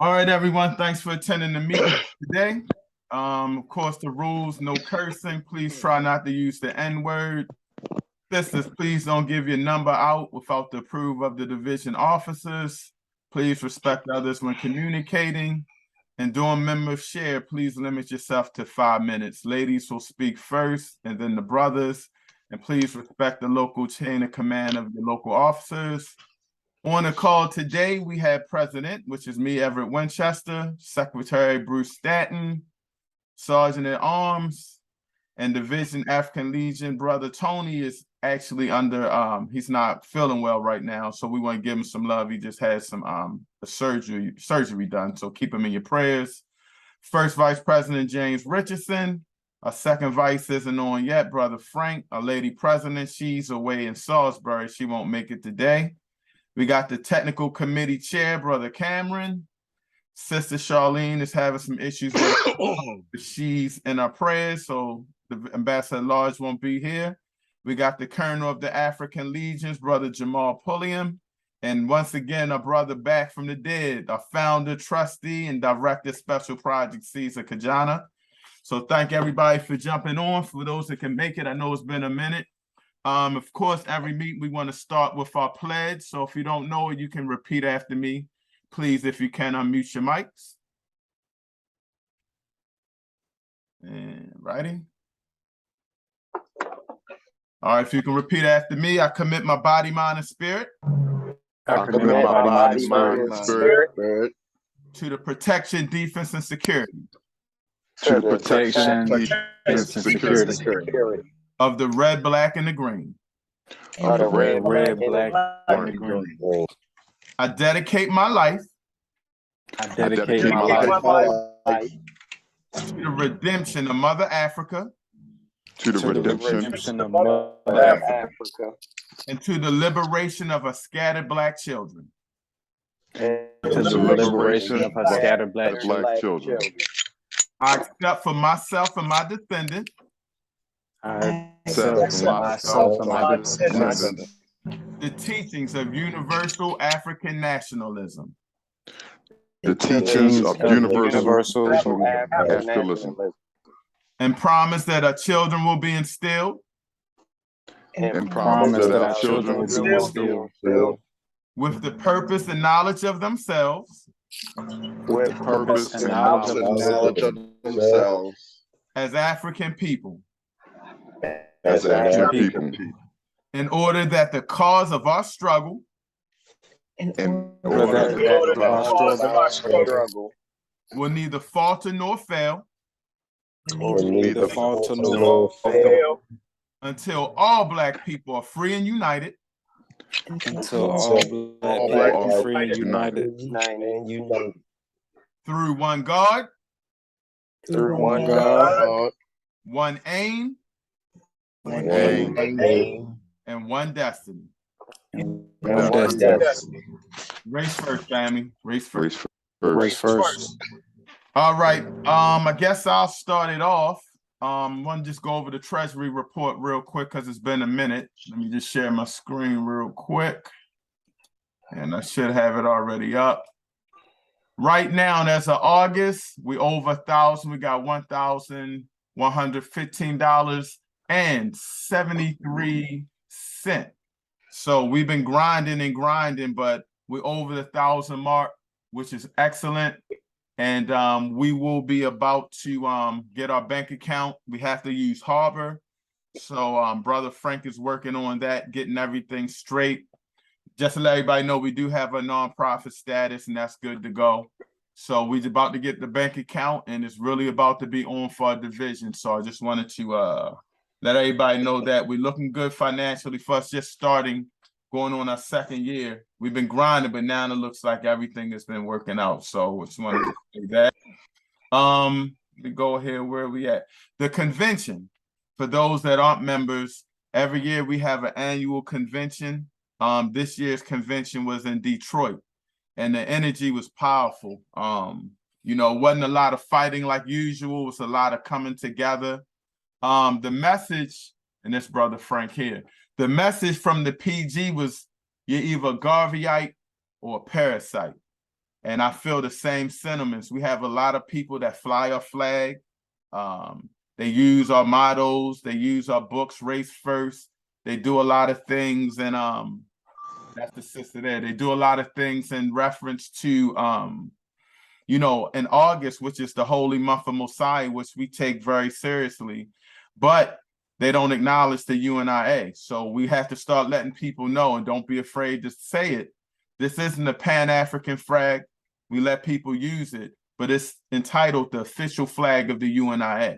All right, everyone. Thanks for attending the meeting today. Of course, the rules, no cursing. Please try not to use the N-word. Sisters, please don't give your number out without the approval of the division officers. Please respect others when communicating. And during members share, please limit yourself to 5 minutes. Ladies will speak first, and then the brothers. And please respect the local chain of command of the local officers. On the call today, we have President, which is me, Everett Winchester, Secretary Bruce Stanton, Sergeant at Arms, and Division African Legion brother Tony is actually under, he's not feeling well right now, so we want to give him some love. He just had some surgery done, so keep him in your prayers. First Vice President James Richardson. Our second vice isn't on yet, Brother Frank. Our Lady President, she's away in Salisbury. She won't make it today. We got the technical committee chair, Brother Cameron. Sister Charlene is having some issues with she's in our prayers, so the ambassador at large won't be here. We got the colonel of the African Legions, Brother Jamal Pulliam. And once again, our brother back from the dead, our founder, trustee, and director special project, Caesar Kajana. So thank everybody for jumping on. For those that can make it, I know it's been a minute. Of course, every meeting we want to start with our pledge. So if you don't know it, you can repeat after me. Please, if you can, unmute your mics. And writing. All right, if you can repeat after me, I commit my body, mind, and spirit. I commit my body, mind, and spirit to the protection, defense, and security. To the protection, defense, and security. Of the red, black, and the green. Of the red, black, and the green. I dedicate my life. I dedicate my life to the redemption of Mother Africa. To the redemption of Mother Africa. And to the liberation of her scattered Black children. And to the liberation of her scattered Black children. I accept for myself and my descendants. I accept for myself and my descendants the teachings of universal African nationalism. The teachings of universal nationalism. And promise that our children will be instilled. And promise that our children will be instilled. With the purpose and knowledge of themselves. With purpose and knowledge of themselves. As African people. As African people. In order that the cause of our struggle. Will neither falter nor fail. Until all Black people are free and united. Until all Black people are free and united. Through one God. Through one God. One aim. One aim. And one destiny. Race first, family. Race first. Race first. All right. I guess I'll start it off. I want to just go over the Treasury report real quick because it's been a minute. Let me just share my screen real quick. And I should have it already up. Right now, as of August, we over 1,000. We got $1,115.73. So we've been grinding and grinding, but we're over the 1,000 mark, which is excellent. And we will be about to get our bank account. We have to use Harbor. So Brother Frank is working on that, getting everything straight. Just to let everybody know, we do have a nonprofit status, and that's good to go. So we're about to get the bank account, and it's really about to be on for our division. So I just wanted to let everybody know that we're looking good financially for us just starting, going on our second year. We've been grinding, but now it looks like everything has been working out. So I just wanted to say that. Let me go here where we at. The convention, for those that aren't members, every year we have an annual convention. This year's convention was in Detroit, and the energy was powerful. You know, wasn't a lot of fighting like usual. It was a lot of coming together. The message, and this Brother Frank here, the message from the PG was, you're either Garveyite or a parasite. And I feel the same sentiments. We have a lot of people that fly our flag. They use our mottos. They use our books, Race First. They do a lot of things. And that's the sister there. They do a lot of things in reference to, you know, in August, which is the holy month of Mosiah, which we take very seriously. But they don't acknowledge the Unia. So we have to start letting people know, and don't be afraid to say it. This isn't a Pan-African flag. We let people use it, but it's entitled the official flag of the Unia.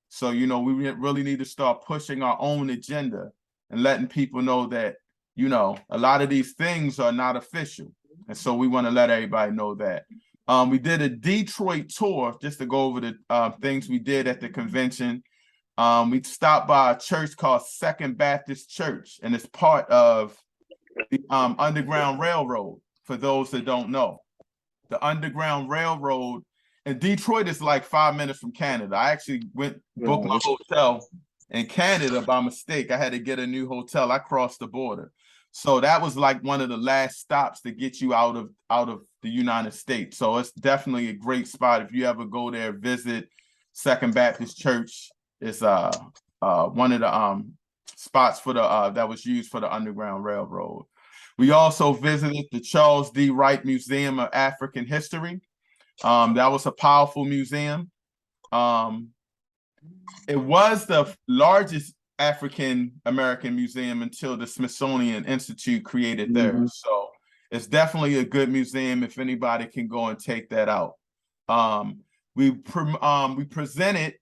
So, you know, we really need to start pushing our own agenda and letting people know that, you know, a lot of these things are not official. And so we want to let everybody know that. We did a Detroit tour just to go over the things we did at the convention. We stopped by a church called Second Baptist Church, and it's part of the Underground Railroad, for those that don't know. The Underground Railroad, and Detroit is like 5 minutes from Canada. I actually booked my hotel in Canada by mistake. I had to get a new hotel. I crossed the border. So that was like one of the last stops to get you out of the United States. So it's definitely a great spot. If you ever go there, visit Second Baptist Church. It's one of the spots for the that was used for the Underground Railroad. We also visited the Charles D. Wright Museum of African History. That was a powerful museum. It was the largest African American museum until the Smithsonian Institute created theirs. So it's definitely a good museum if anybody can go and take that out. We presented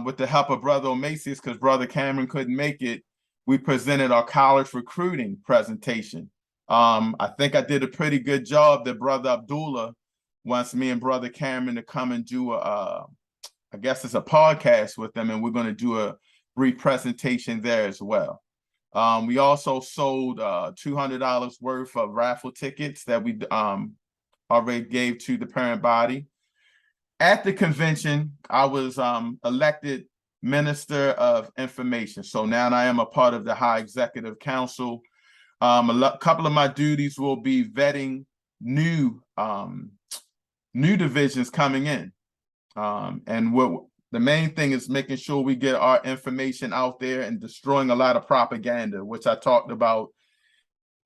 with the help of Brother O'Macius, because Brother Cameron couldn't make it. We presented our college recruiting presentation. I think I did a pretty good job. That Brother Abdullah wants me and Brother Cameron to come and do I guess it's a podcast with them, and we're going to do a brief presentation there as well. We also sold $200 worth of raffle tickets that we already gave to the parent body. At the convention, I was elected Minister of Information. So now I am a part of the High Executive Council. A couple of my duties will be vetting new divisions coming in. And what the main thing is making sure we get our information out there and destroying a lot of propaganda, which I talked about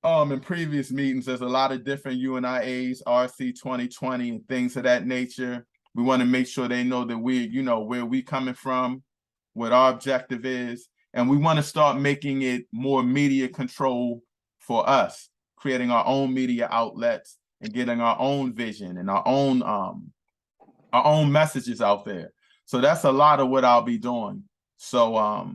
in previous meetings. There's a lot of different UNIAs, RC 2020, and things of that nature. We want to make sure they know that we, you know, where we coming from, what our objective is, and we want to start making it more media control for us, creating our own media outlets and getting our own vision and our own messages out there. So that's a lot of what I'll be doing. So,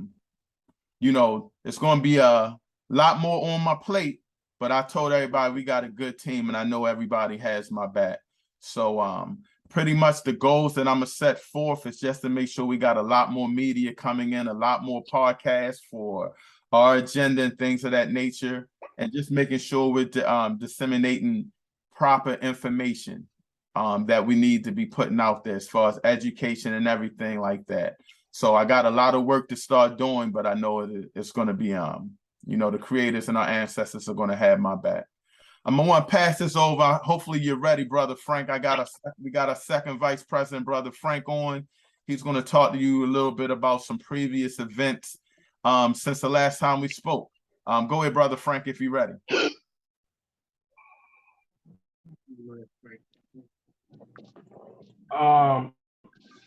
you know, it's going to be a lot more on my plate, but I told everybody we got a good team, and I know everybody has my back. So, pretty much the goals that I'm going to set forth is just to make sure we got a lot more media coming in, a lot more podcasts for our agenda and things of that nature, and just making sure we're disseminating proper information that we need to be putting out there as far as education and everything like that. So I got a lot of work to start doing, but I know it's going to be, you know, the creators and our ancestors are going to have my back. I'm going to want to pass this over. Hopefully you're ready, Brother Frank. We got a second Vice President, Brother Frank, on. He's going to talk to you a little bit about some previous events since the last time we spoke. Go ahead, Brother Frank, if you're ready.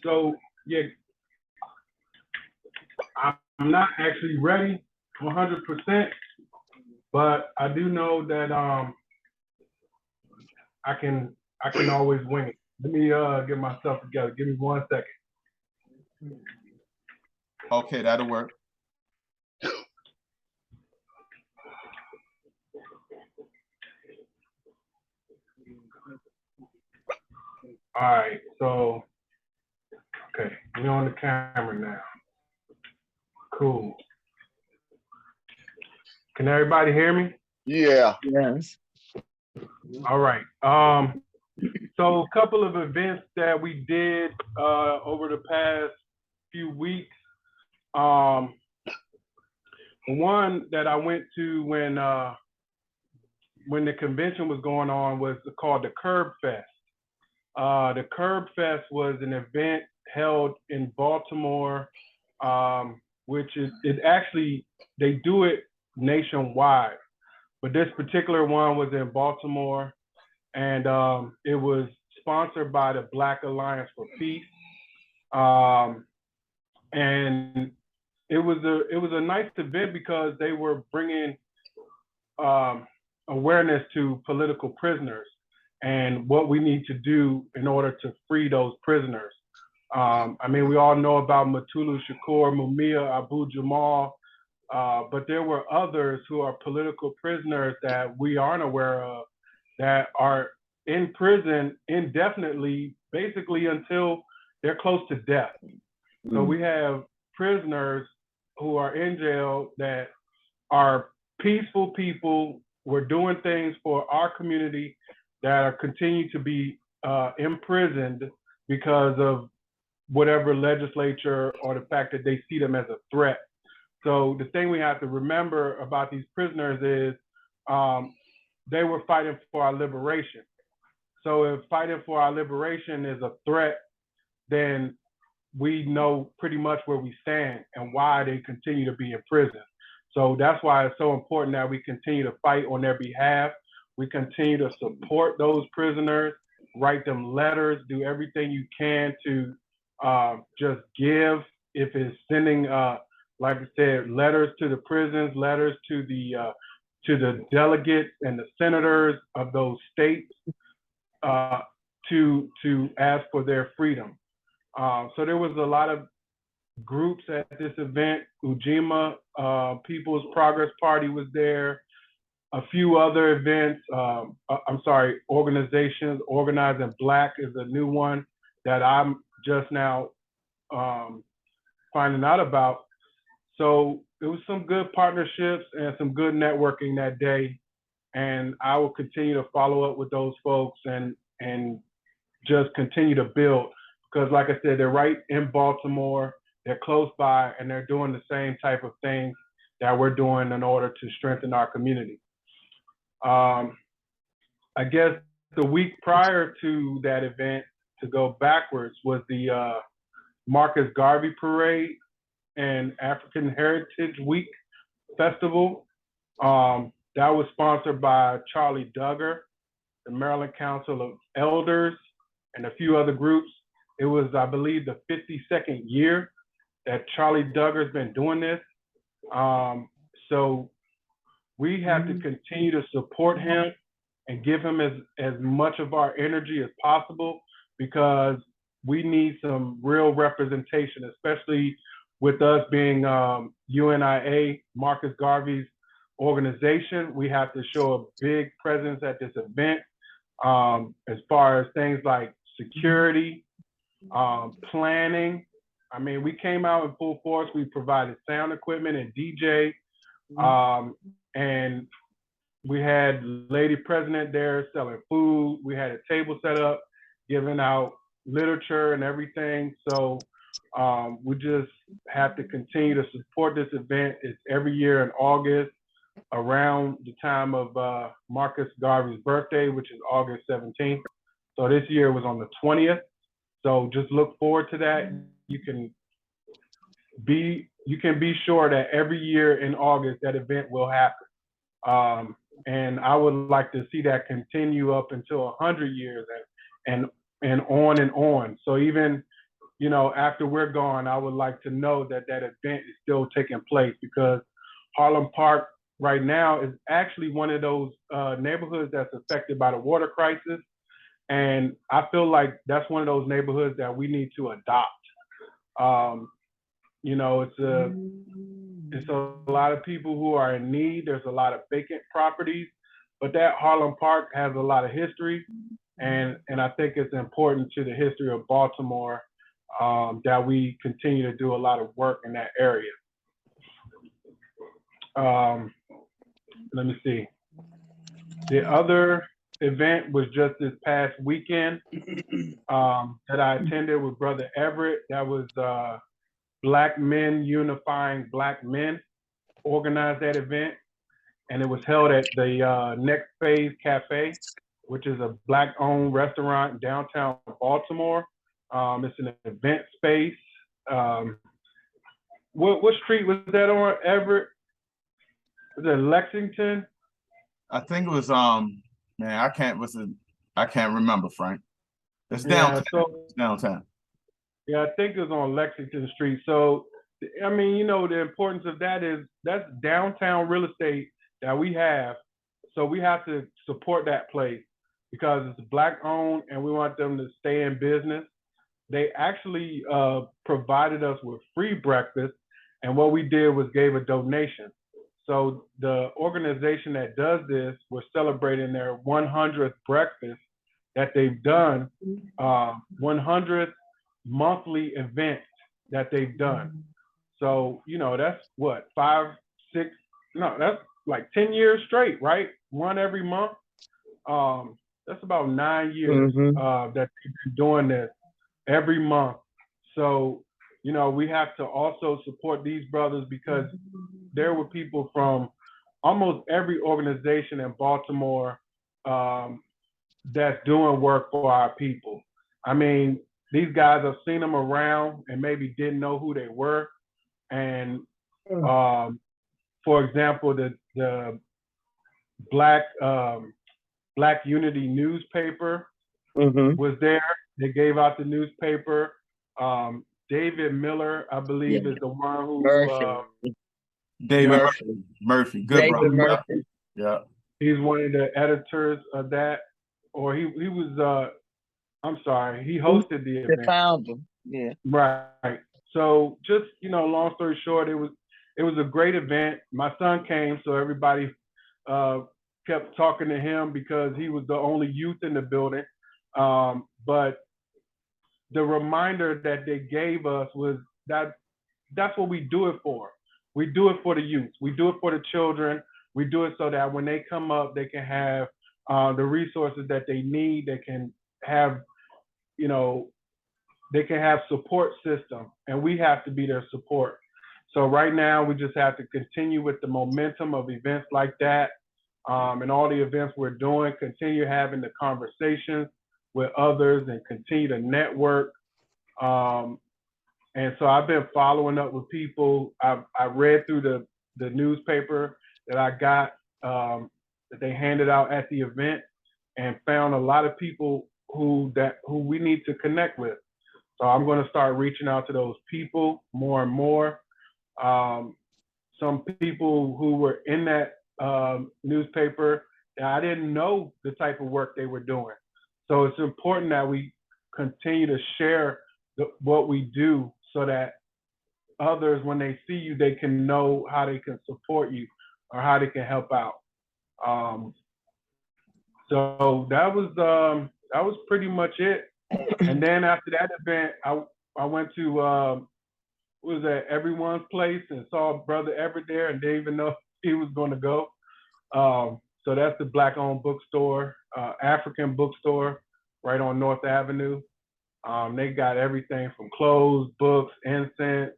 So yeah, I'm not actually ready 100%, but I do know that I can always wing it. Let me get myself together. Give me 1 second. Okay, that'll work. All right, so okay, we're on the camera now. Cool. Can everybody hear me? Yeah. Yes. All right. So a couple of events that we did over the past few weeks. One that I went to when the convention was going on was called the Curb Fest. The Curb Fest was an event held in Baltimore, which is they do it nationwide, but this particular one was in Baltimore, and it was sponsored by the Black Alliance for Peace, and it was a nice event because they were bringing awareness to political prisoners and what we need to do in order to free those prisoners. I mean, we all know about Mutulu Shakur, Mumia, Abu Jamal, but there were others who are political prisoners that we aren't aware of that are in prison indefinitely, basically until they're close to death. So we have prisoners who are in jail that are peaceful people. We're doing things for our community that are continue to be imprisoned because of whatever legislature or the fact that they see them as a threat. So the thing we have to remember about these prisoners is they were fighting for our liberation. So if fighting for our liberation is a threat, then we know pretty much where we stand and why they continue to be in prison. So that's why it's so important that we continue to fight on their behalf. We continue to support those prisoners, write them letters, do everything you can to just give. If it's sending, like I said, letters to the prisons, letters to the delegates and the senators of those states to ask for their freedom. So there was a lot of groups at this event. Ujima People's Progress Party was there. A few other events, organizations. Organizing Black is a new one that I'm just now finding out about. So it was some good partnerships and some good networking that day. And I will continue to follow up with those folks and just continue to build. Because like I said, they're right in Baltimore, they're close by, and they're doing the same type of things that we're doing in order to strengthen our community. I guess the week prior to that event, to go backwards, was the Marcus Garvey Parade and African Heritage Week Festival. That was sponsored by Charlie Duggar, the Maryland Council of Elders, and a few other groups. It was, I believe, the 52nd year that Charlie Duggar's been doing this. So we have to continue to support him and give him as much of our energy as possible, because we need some real representation, especially with us being Unia-Acl, Marcus Garvey's organization. We have to show a big presence at this event as far as things like security, planning. I mean, we came out in full force. We provided sound equipment and DJ, and we had Lady President there selling food. We had a table set up, giving out literature and everything. So we just have to continue to support this event. It's every year in August, around the time of Marcus Garvey's birthday, which is August 17th. So this year was on the 20th. So just look forward to that. You can be sure that every year in August that event will happen. And I would like to see that continue up until 100 years and on and on. So even, you know, after we're gone, I would like to know that that event is still taking place, because Harlem Park right now is actually one of those neighborhoods that's affected by the water crisis. And I feel like that's one of those neighborhoods that we need to adopt. You know, it's a lot of people who are in need. There's a lot of vacant properties, but that Harlem Park has a lot of history. And I think it's important to the history of Baltimore that we continue to do a lot of work in that area. Let me see. The other event was just this past weekend that I attended with Brother Everett. That was Black Men Unifying Black Men organized that event, and it was held at the Next Phase Cafe. which is a Black-owned restaurant in downtown Baltimore. It's an event space. What street was that on, Everett? Was it Lexington? I think it was man, I can't remember, Frank. It's Yeah, downtown. It's downtown. Yeah, I think it was on Lexington Street. So, I mean, you know, the importance of that is that's downtown real estate that we have. So we have to support that place because it's Black owned and we want them to stay in business. They actually provided us with free breakfast. And what we did was gave a donation. So the organization that does this, we're celebrating their 100th breakfast that they've done, 100th monthly event that they've done. So, you know, that's what, that's like 10 years straight, right? One every month. That's about 9 years that they've been doing this every month. So, you know, we have to also support these brothers because there were people from almost every organization in Baltimore that's doing work for our people. I mean, these guys, I've seen them around and maybe didn't know who they were. And for example, the Black Unity newspaper was there. They gave out the newspaper. David Miller, I believe, is the one who David Murphy. Good David brother. Murphy. Yeah. He's one of the editors of that, or he was. I'm sorry, he hosted the event. The founder. Yeah. Right. So just, you know, long story short, it was a great event. My son came, so everybody kept talking to him because he was the only youth in the building. But the reminder that they gave us was that that's what we do it for. We do it for the youth. We do it for the children. We do it so that when they come up, they can have the resources that they need. They can have, you know, they can have support system, and we have to be their support. So right now, we just have to continue with the momentum of events like that, and all the events we're doing, continue having the conversations with others and continue to network. And so I've been following up with people. I read through the newspaper that I got that they handed out at the event and found a lot of people who we need to connect with. So I'm going to start reaching out to those people more and more. Some people who were in that newspaper, I didn't know the type of work they were doing. So it's important that we continue to share what we do so that others, when they see you, they can know how they can support you or how they can help out. So that was pretty much it. And then after that event, I went to what was that, Everyone's Place, and saw Brother Everett there and didn't even know he was going to go. So that's the Black-owned bookstore, African bookstore, right on North Avenue. They got everything from clothes, books, incense,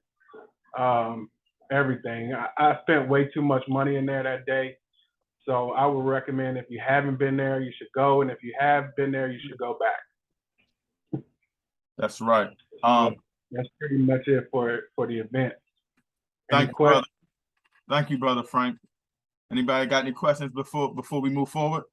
everything. I spent way too much money in there that day. So I would recommend, if you haven't been there, you should go. And if you have been there, you should go back. That's right. That's pretty much it for the event. Thank you, brother. Thank you, Brother Frank. Anybody got any questions before we move forward?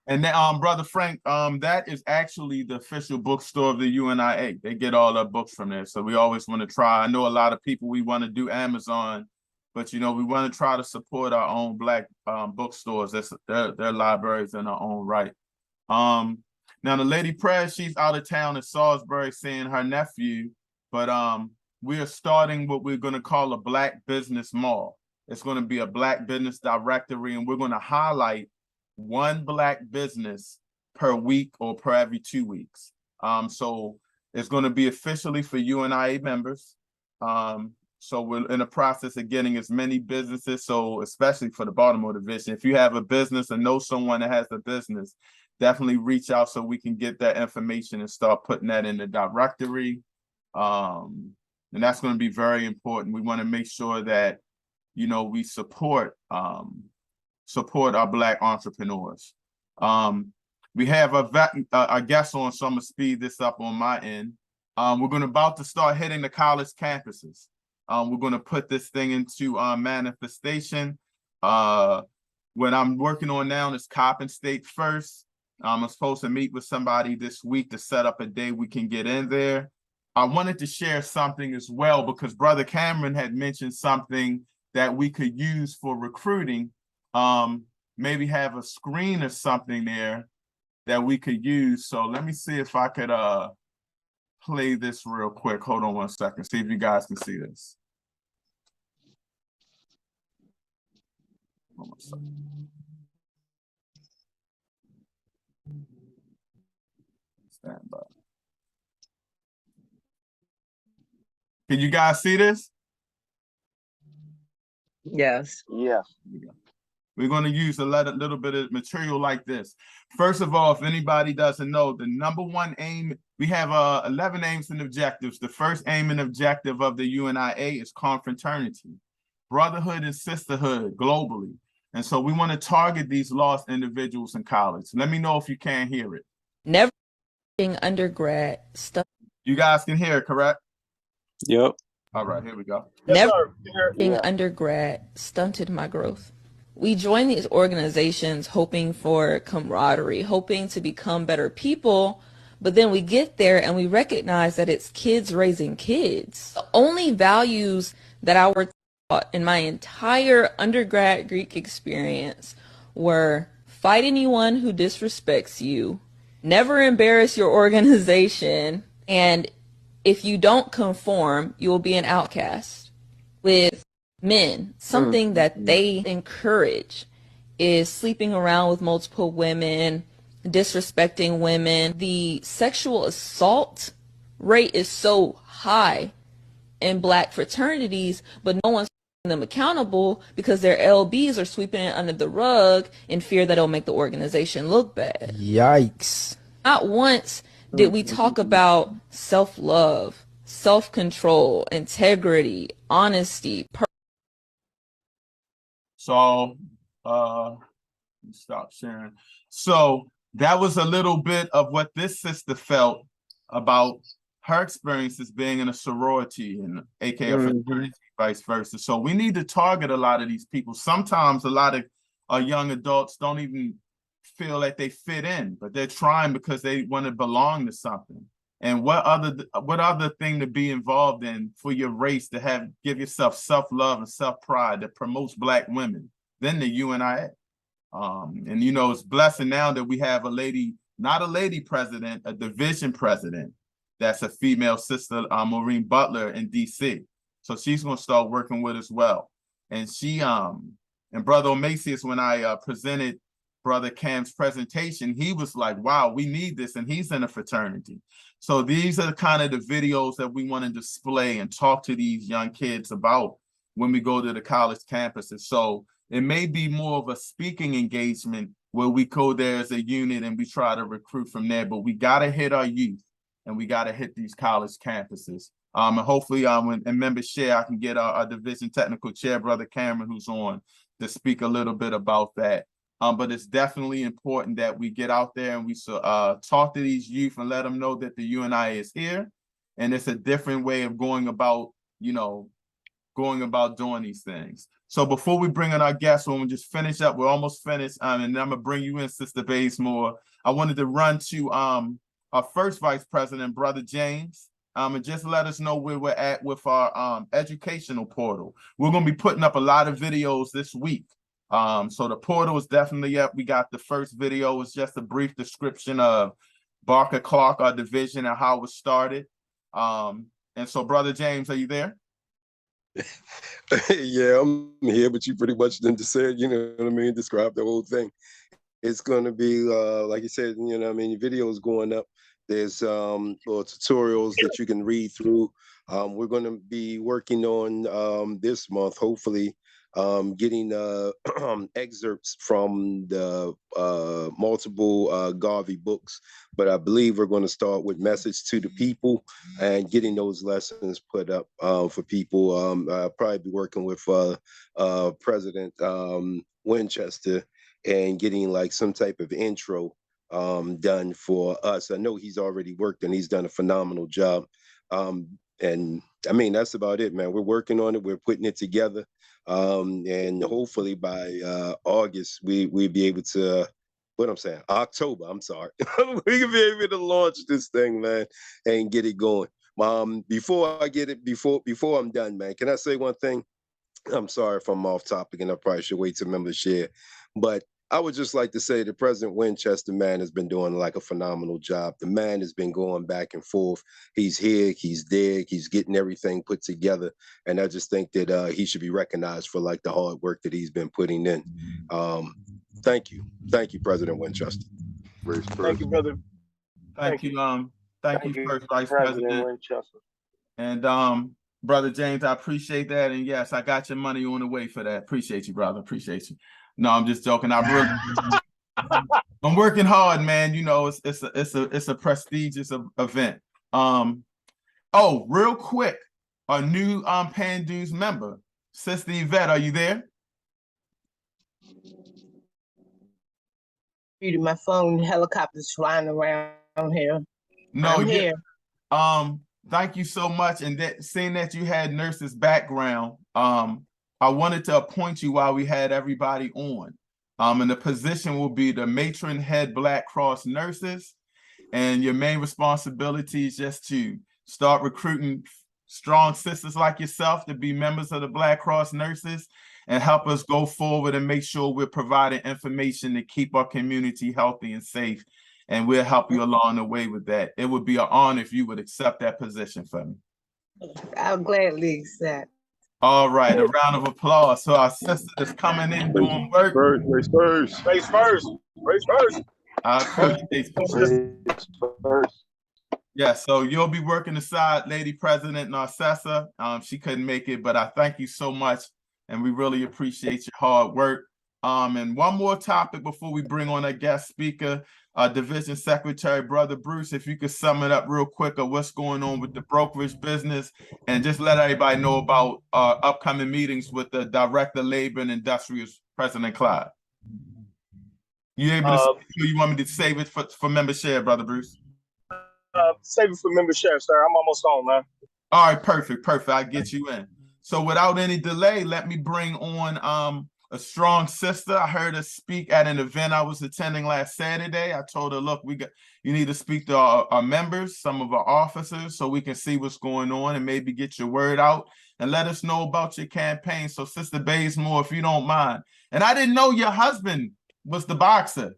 And then, Brother Frank, that is actually the official bookstore of the Unia-Acl. They get all their books from there. So we always want to try. I know a lot of people, we want to do Amazon, but, you know, we want to try to support our own Black bookstores. That's their libraries in our own right. Now, the Lady Prez, she's out of town in Salisbury seeing her nephew, but we are starting what we're going to call a Black Business Mall. It's going to be a Black business directory, and we're going to highlight one Black business per week or per every 2 weeks. So it's going to be officially for Unia members. So we're in the process of getting as many businesses. So especially for the Baltimore division, if you have a business and know someone that has a business, definitely reach out so we can get that information and start putting that in the directory. And that's going to be very important. We want to make sure that, you know, we support our Black entrepreneurs. We have a guest on, so I'm gonna speed this up on my end. We're about to start hitting the college campuses. We're gonna put this thing into manifestation. What I'm working on now is Coppin State first. I'm supposed to meet with somebody this week to set up a day we can get in there. I wanted to share something as well because Brother Cameron had mentioned something that we could use for recruiting. Maybe have a screen or something there that we could use. So let me see if I could play this real quick. Hold on one second. See if you guys can see this. Hold on a second. Stand by. Can you guys see this? Yes. Yeah. We're going to use a little bit of material like this. First of all, if anybody doesn't know, the number one aim, we have 11 aims and objectives. The first aim and objective of the UNIA is confraternity, brotherhood and sisterhood globally. And so we want to target these lost individuals in college. Let me know if you can't hear it. Never undergrad stuff. You guys can hear it, correct? Yep. All right, here we go. Never being undergrad stunted my growth. We join these organizations hoping for camaraderie, hoping to become better people, but then we get there and we recognize that it's kids raising kids. The only values that I were taught in my entire undergrad Greek experience were fight anyone who disrespects you, never embarrass your organization, and if you don't conform, you will be an outcast. With men, something that they encourage is sleeping around with multiple women, disrespecting women. The sexual assault rate is so high in Black fraternities, but no one's holding them accountable because their LBs are sweeping it under the rug in fear that it'll make the organization look bad. Yikes. Not once did we talk about self-love, self-control, integrity, honesty. So, stop sharing. So that was a little bit of what this sister felt about her experiences being in a sorority and aka a fraternity, vice versa. So we need to target a lot of these people. Sometimes a lot of young adults don't even feel like they fit in, but they're trying because they want to belong to something. And what other thing to be involved in for your race to give yourself self-love and self-pride that promotes Black women than the UNIA. And you know, it's blessing now that we have a lady, not a lady president, a division president. That's a female sister, Maureen Butler in DC. So she's gonna start working with us well. And she and Brother Omasius, when I presented Brother Cam's presentation, he was like, wow, we need this, and he's in a fraternity. So these are kind of the videos that we want to display and talk to these young kids about when we go to the college campuses. So it may be more of a speaking engagement where we go there as a unit and we try to recruit from there, but we got to hit our youth and we got to hit these college campuses. And hopefully when members share, I can get our division technical chair, Brother Cameron, who's on, to speak a little bit about that. But it's definitely important that we get out there and we talk to these youth and let them know that the UNI is here. And it's a different way of going about doing these things. So before we bring in our guests, when we just finish up, we're almost finished. And I'm gonna bring you in, Sister Baysmore. I wanted to run to our first Vice President, Brother James, and just let us know where we're at with our educational portal. We're gonna be putting up a lot of videos this week. So the portal is definitely up. We got the first video. It's just a brief description of BARCA-CLARKE, our division, and how it started. And so, Brother James, are you there? Yeah, I'm here, but you pretty much didn't say it, you know what I mean? Describe the whole thing. It's going to be, like you said, you know what I mean? Videos going up. There's little tutorials that you can read through. We're going to be working on this month, hopefully, getting excerpts from the multiple Garvey books, but I believe we're going to start with Message to the People and getting those lessons put up for people. I'll probably be working with President Winchester and getting like some type of intro done for us. I know he's already worked and he's done a phenomenal job. And I mean, that's about it, man. We're working on it. We're putting it together. And hopefully by August, we'll be able to, what I'm saying, October, I'm sorry. We can be able to launch this thing, man, and get it going. Before I get it, before I'm done, man, can I say one thing? I'm sorry if I'm off topic and I probably should wait till members share, but I would just like to say that President Winchester, man, has been doing like a phenomenal job. The man has been going back and forth. He's here, he's there, he's getting everything put together. And I just think that he should be recognized for like the hard work that he's been putting in. Thank you. Thank you, President Winchester. Thank you, brother. Thank you. Thank you, First Vice President Winchester. And Brother James, I appreciate that. And yes, I got your money on the way for that. Appreciate you, brother. Appreciate you. No, I'm just joking. I'm working hard, man. You know, it's a prestigious event. Oh, real quick, a new paying dues member, Sister Yvette, are you there? My phone, helicopters flying around here. No, I'm here. Thank you so much. And seeing that you had nurses background, I wanted to appoint you while we had everybody on. And the position will be the matron head Black Cross nurses. And your main responsibility is just to start recruiting strong sisters like yourself to be members of the Black Cross nurses and help us go forward and make sure we're providing information to keep our community healthy and safe. And we'll help you along the way with that. It would be an honor if you would accept that position for me. I'll gladly accept. All right, a round of applause. So our sister is coming in doing work. Race first. Race first. Race first. I appreciate you. Yeah, so you'll be working aside Lady President Narcessa. She couldn't make it, but I thank you so much. And we really appreciate your hard work. And one more topic before we bring on a guest speaker, Division Secretary, Brother Bruce, if you could sum it up real quick of what's going on with the brokerage business and just let everybody know about upcoming meetings with the Director of Labor and Industrials, President Clyde. You able to say, you want me to save it for member share, Brother Bruce? Save it for member share, sir. I'm almost on, man. All right, perfect. I'll get you in. So without any delay, let me bring on a strong sister. I heard her speak at an event I was attending last Saturday. I told her, look, you need to speak to our members, some of our officers, so we can see what's going on and maybe get your word out and let us know about your campaign. So Sister Baysmore, if you don't mind. And I didn't know your husband was the boxer.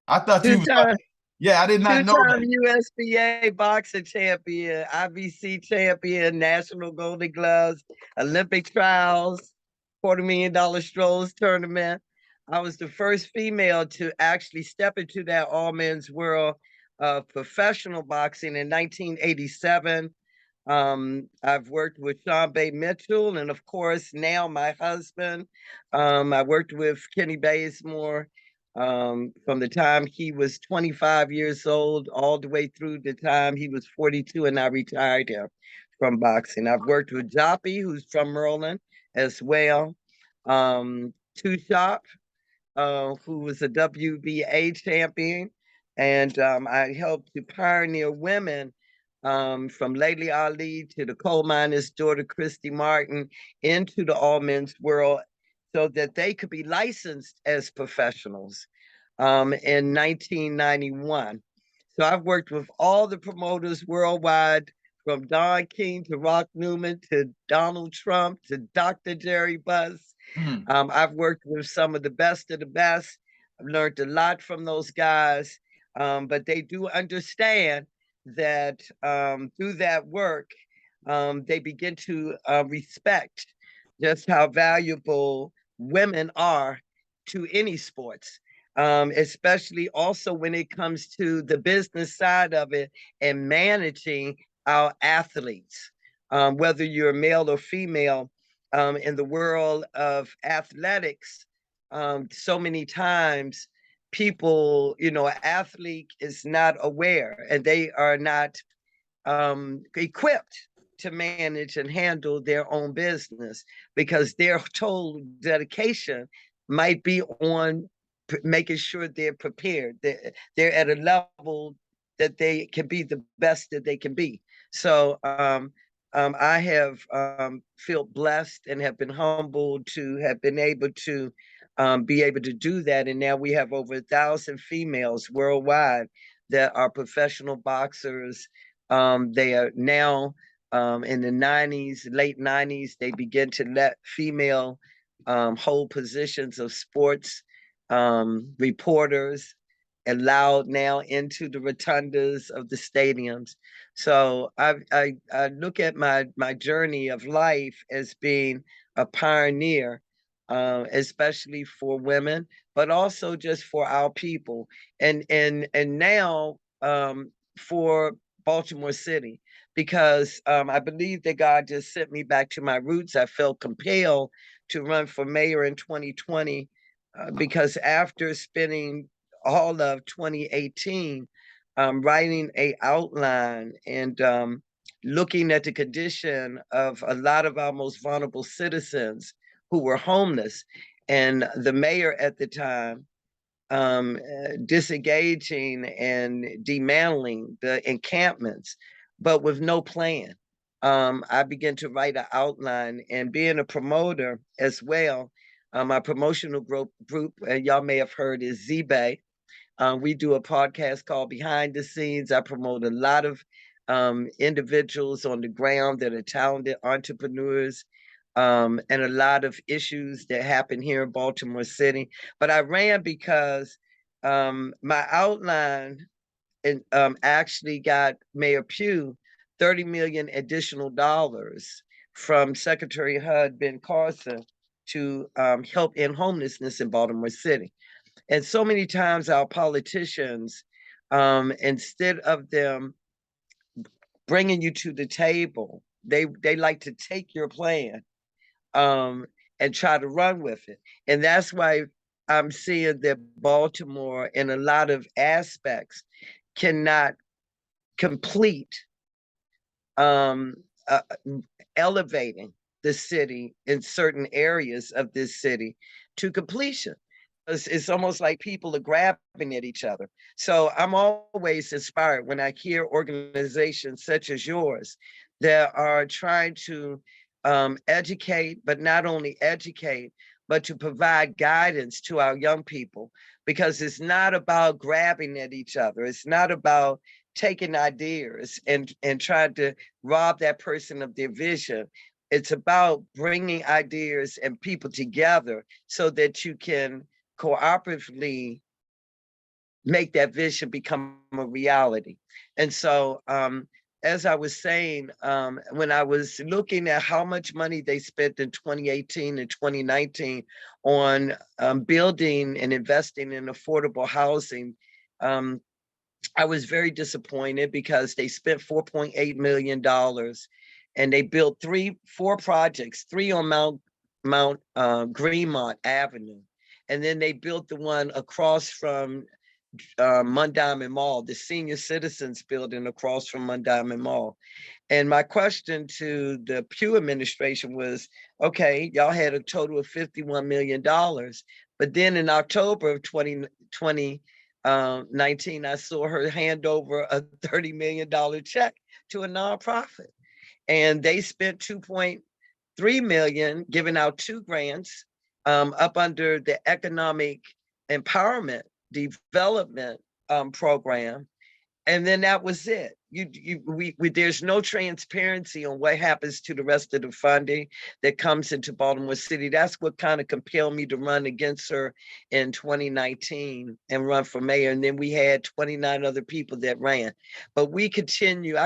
I thought you was yeah, I did not know that. Two-time USBA boxing champion, IBC champion, National Golden Gloves, Olympic trials, $40 million Strolls tournament. I was the first female to actually step into that all-men's world of professional boxing in 1987. I've worked with Sean Bay Mitchell, and of course, now my husband. I worked with Kenny Baysmore from the time he was 25 years old all the way through the time he was 42 and I retired him from boxing. I've worked with Joppy, who's from Maryland as well. Two Shop, who was a WBA champion. And I helped to pioneer women from Layli Ali to the coal miner's daughter, Christy Martin, into the all-men's world so that they could be licensed as professionals in 1991. So I've worked with all the promoters worldwide, from Don King to Rock Newman to Donald Trump to Dr. Jerry Buss. I've worked with some of the best. I've learned a lot from those guys, but they do understand that through that work, they begin to respect just how valuable women are to any sports, especially also when it comes to the business side of it and managing our athletes, whether you're male or female. In the world of athletics, so many times people, an athlete is not aware and they are not equipped to manage and handle their own business because their total dedication might be on making sure they're prepared, they're at a level that they can be the best that they can be. So I have felt blessed and have been humbled to have been able to be able to do that. And now we have over 1,000 females worldwide that are professional boxers. They are now in the 90s, late 90s, they begin to let female hold positions of sports reporters allowed now into the rotundas of the stadiums. So I look at my journey of life as being a pioneer, especially for women, but also just for our people, and now for Baltimore City, because I believe that God just sent me back to my roots. I felt compelled to run for mayor in 2020 because after spending all of 2018 writing a outline and looking at the condition of a lot of our most vulnerable citizens who were homeless, and the mayor at the time disengaging and dismantling the encampments, but with no plan. I began to write an outline, and being a promoter as well, my promotional group, y'all may have heard, is Z-Bay. We do a podcast called Behind the Scenes. I promote a lot of individuals on the ground that are talented entrepreneurs, and a lot of issues that happen here in Baltimore City. But I ran because my outline actually got Mayor Pugh $30 million additional dollars from Secretary HUD Ben Carson to help end homelessness in Baltimore City. And so many times our politicians, instead of them bringing you to the table, they like to take your plan and try to run with it. And that's why I'm seeing that Baltimore, in a lot of aspects, cannot complete elevating the city in certain areas of this city to completion. It's almost like people are grabbing at each other. So I'm always inspired when I hear organizations such as yours that are trying to educate, but not only educate, but to provide guidance to our young people, because it's not about grabbing at each other. It's not about taking ideas and trying to rob that person of their vision. It's about bringing ideas and people together so that you can cooperatively make that vision become a reality. And so, as I was saying, when I was looking at how much money they spent in 2018 and 2019 on building and investing in affordable housing, I was very disappointed because they spent $4.8 million and they built 4 projects, 3 on Mount Greenmont Avenue. And then they built the one across from Mundiamond Mall, the senior citizens building across from Mundiamond Mall. And my question to the Pugh administration was, okay, y'all had a total of $51 million, but then in October of 2019, I saw her hand over a $30 million check to a nonprofit. And they spent $2.3 million giving out 2 grants up under the Economic Empowerment Development Program. And then that was it. There's no transparency on what happens to the rest of the funding that comes into Baltimore City. That's what kind of compelled me to run against her in 2019 and run for mayor. And then we had 29 other people that ran. But I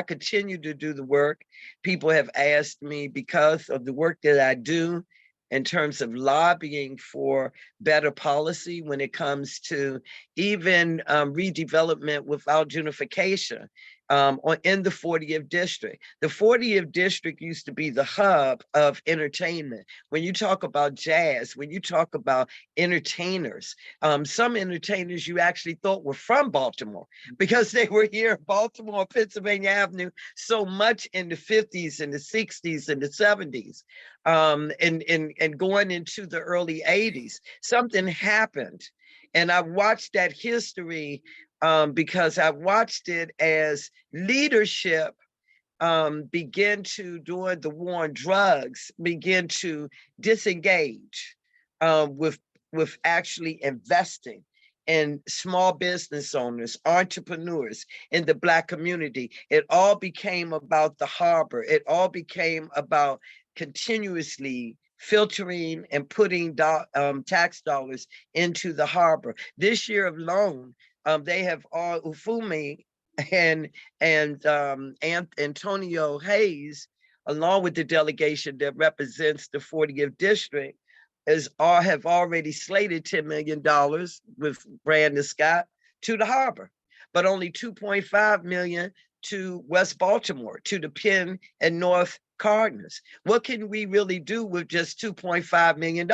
continue to do the work. People have asked me, because of the work that I do in terms of lobbying for better policy when it comes to even redevelopment without gentrification in the 40th district. The 40th district used to be the hub of entertainment. When you talk about jazz, when you talk about entertainers, some entertainers you actually thought were from Baltimore because they were here in Baltimore, Pennsylvania Avenue, so much in the 50s and the 60s and the 70s. And going into the early 80s, something happened And I watched that history because I watched it as leadership begin to, during the war on drugs, begin to disengage with actually investing in small business owners, entrepreneurs in the Black community. It all became about the harbor. It all became about continuously filtering and putting tax dollars into the harbor. This year alone, they have all Ufumi and Antonio Hayes, along with the delegation that represents the 40th district, have already slated $10 million with Brandon Scott to the harbor, but only 2.5 million to West Baltimore, to the Penn and North Cardinals. What can we really do with just $2.5 million?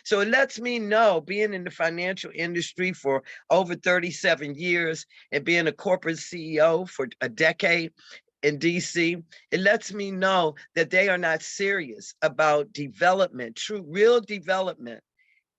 So it lets me know, being in the financial industry for over 37 years and being a corporate CEO for a decade in DC, it lets me know that they are not serious about development, true, real development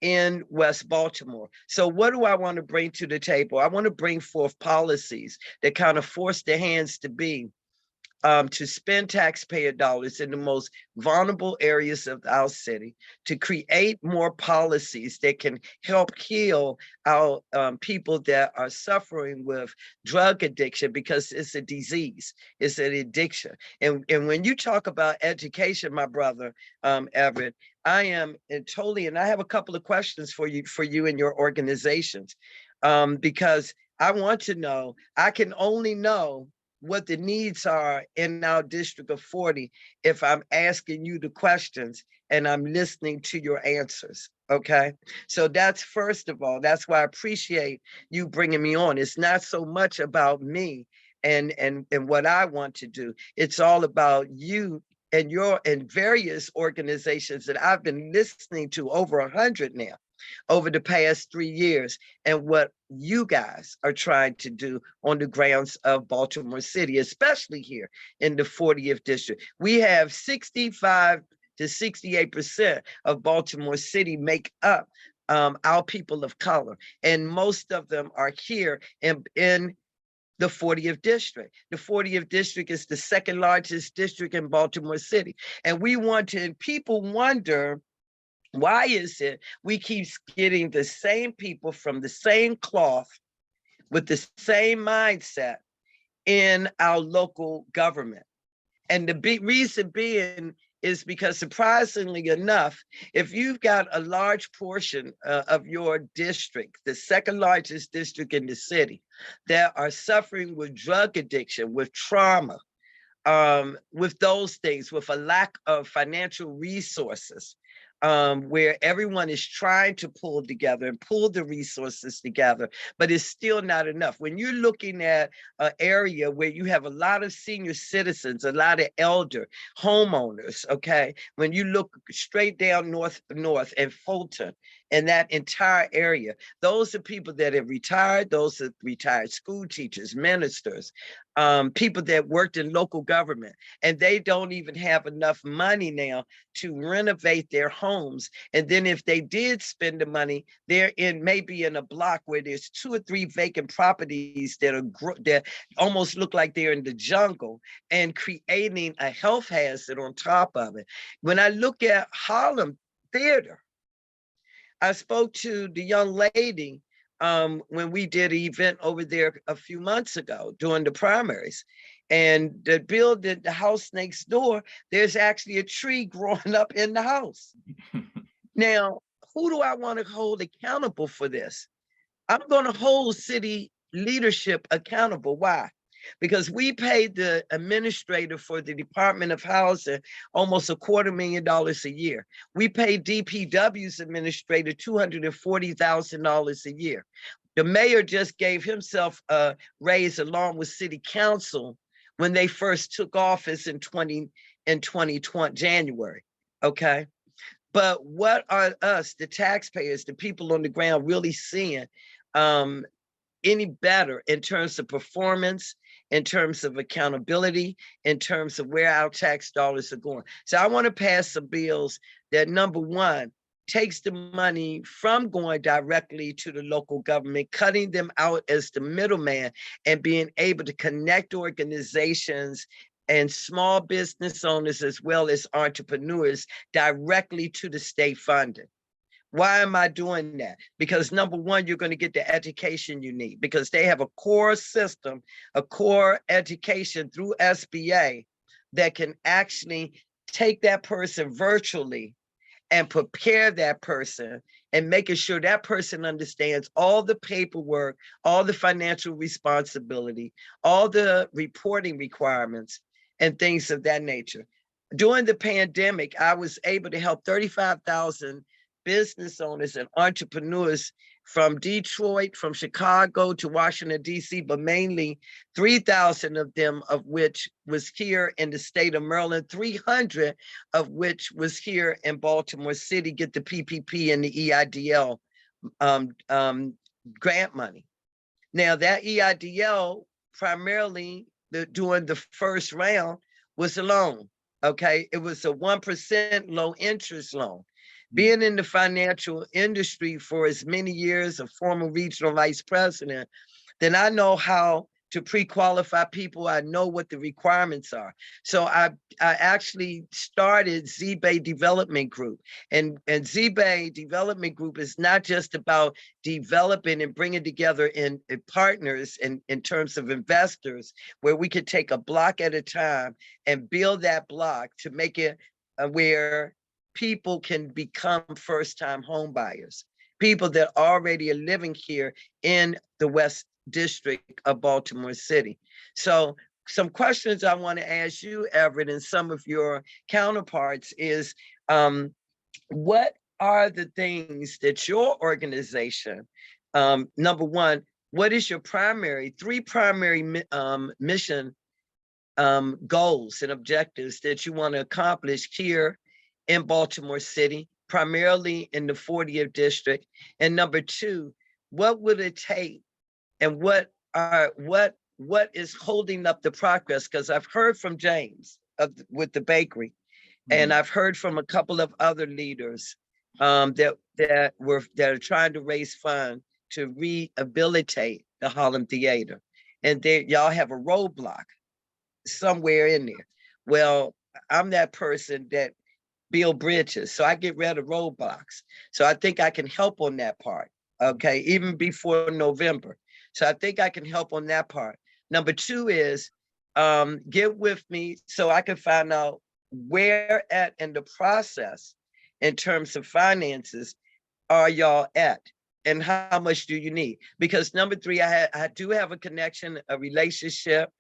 in West Baltimore. So what do I want to bring to the table? I want to bring forth policies that kind of force the hands to spend taxpayer dollars in the most vulnerable areas of our city, to create more policies that can help heal our people that are suffering with drug addiction, because it's a disease, it's an addiction. And when you talk about education, my brother, Everett, I am totally, and I have a couple of questions for you and your organizations, because I want to know, I can only know what the needs are in our district of 40 if I'm asking you the questions and I'm listening to your answers. Okay, so that's, first of all, that's why I appreciate you bringing me on. It's not so much about me and what I want to do. It's all about you and your and various organizations that I've been listening to, over 100 now, over the past 3 years, and what you guys are trying to do on the grounds of Baltimore City, especially here in the 40th district. We have 65 to 68% of Baltimore City make up our people of color, and most of them are here in the 40th district. The 40th district is the second largest district in Baltimore City. And we want to, people wonder, why is it we keep getting the same people from the same cloth with the same mindset in our local government? And the reason being is because, surprisingly enough, if you've got a large portion of your district, the second largest district in the city, that are suffering with drug addiction, with trauma, with those things, with a lack of financial resources, where everyone is trying to pull together and pull the resources together, but it's still not enough. When you're looking at an area where you have a lot of senior citizens, a lot of elder homeowners, okay, when you look straight down north and Fulton and that entire area, those are people that have retired, those are retired school teachers, ministers, people that worked in local government, and they don't even have enough money now to renovate their homes. And then if they did spend the money, they're maybe in a block where there's 2 or 3 vacant properties that almost look like they're in the jungle, and creating a health hazard on top of it. When I look at Harlem Theater, I spoke to the young lady when we did an event over there a few months ago during the primaries. And the building, the house next door, there's actually a tree growing up in the house. Now, who do I want to hold accountable for this? I'm going to hold city leadership accountable. Why? Because we paid the administrator for the Department of Housing almost $250,000 a year. We paid DPW's administrator $240,000 a year. The mayor just gave himself a raise along with city council when they first took office in 2020 January. Okay. But what are us, the taxpayers, the people on the ground, really seeing any better in terms of performance, in terms of accountability, in terms of where our tax dollars are going? So I want to pass some bills that, number one, takes the money from going directly to the local government, cutting them out as the middleman, and being able to connect organizations and small business owners as well as entrepreneurs directly to the state funding. Why am I doing that? Because number one, you're going to get the education you need, because they have a core system, a core education through SBA that can actually take that person virtually and prepare that person and making sure that person understands all the paperwork, all the financial responsibility, all the reporting requirements and things of that nature. During the pandemic, I was able to help 35,000 business owners and entrepreneurs from Detroit, from Chicago to Washington, D.C., but mainly 3,000 of them of which was here in the state of Maryland, 300 of which was here in Baltimore City, get the PPP and the EIDL grant money. Now that EIDL primarily during the first round was a loan, okay? It was a 1% low interest loan. Being in the financial industry for as many years, a former regional vice president, then I know how to pre-qualify people. I know what the requirements are. So I actually started Z-Bay Development Group. And Z-Bay Development Group is not just about developing and bringing together in partners in terms of investors, where we could take a block at a time and build that block to make it where people can become first-time home buyers, people that already are living here in the West District of Baltimore City. So some questions I want to ask you, Everett, and some of your counterparts is, what are the things that your organization, number one, what is your three primary mission goals and objectives that you want to accomplish here in Baltimore City, primarily in the 40th district? And number two, what would it take, and what is holding up the progress? Because I've heard from James with the bakery, and I've heard from a couple of other leaders that are trying to raise funds to rehabilitate the Harlem Theater, and y'all have a roadblock somewhere in there. Well, I'm that person that build bridges, so I get rid of roadblocks. So I think I can help on that part, okay, even before November. So I think I can help on that part. Number two is get with me so I can find out where at in the process in terms of finances are y'all at, and how much do you need? Because number three, I do have a connection, a relationship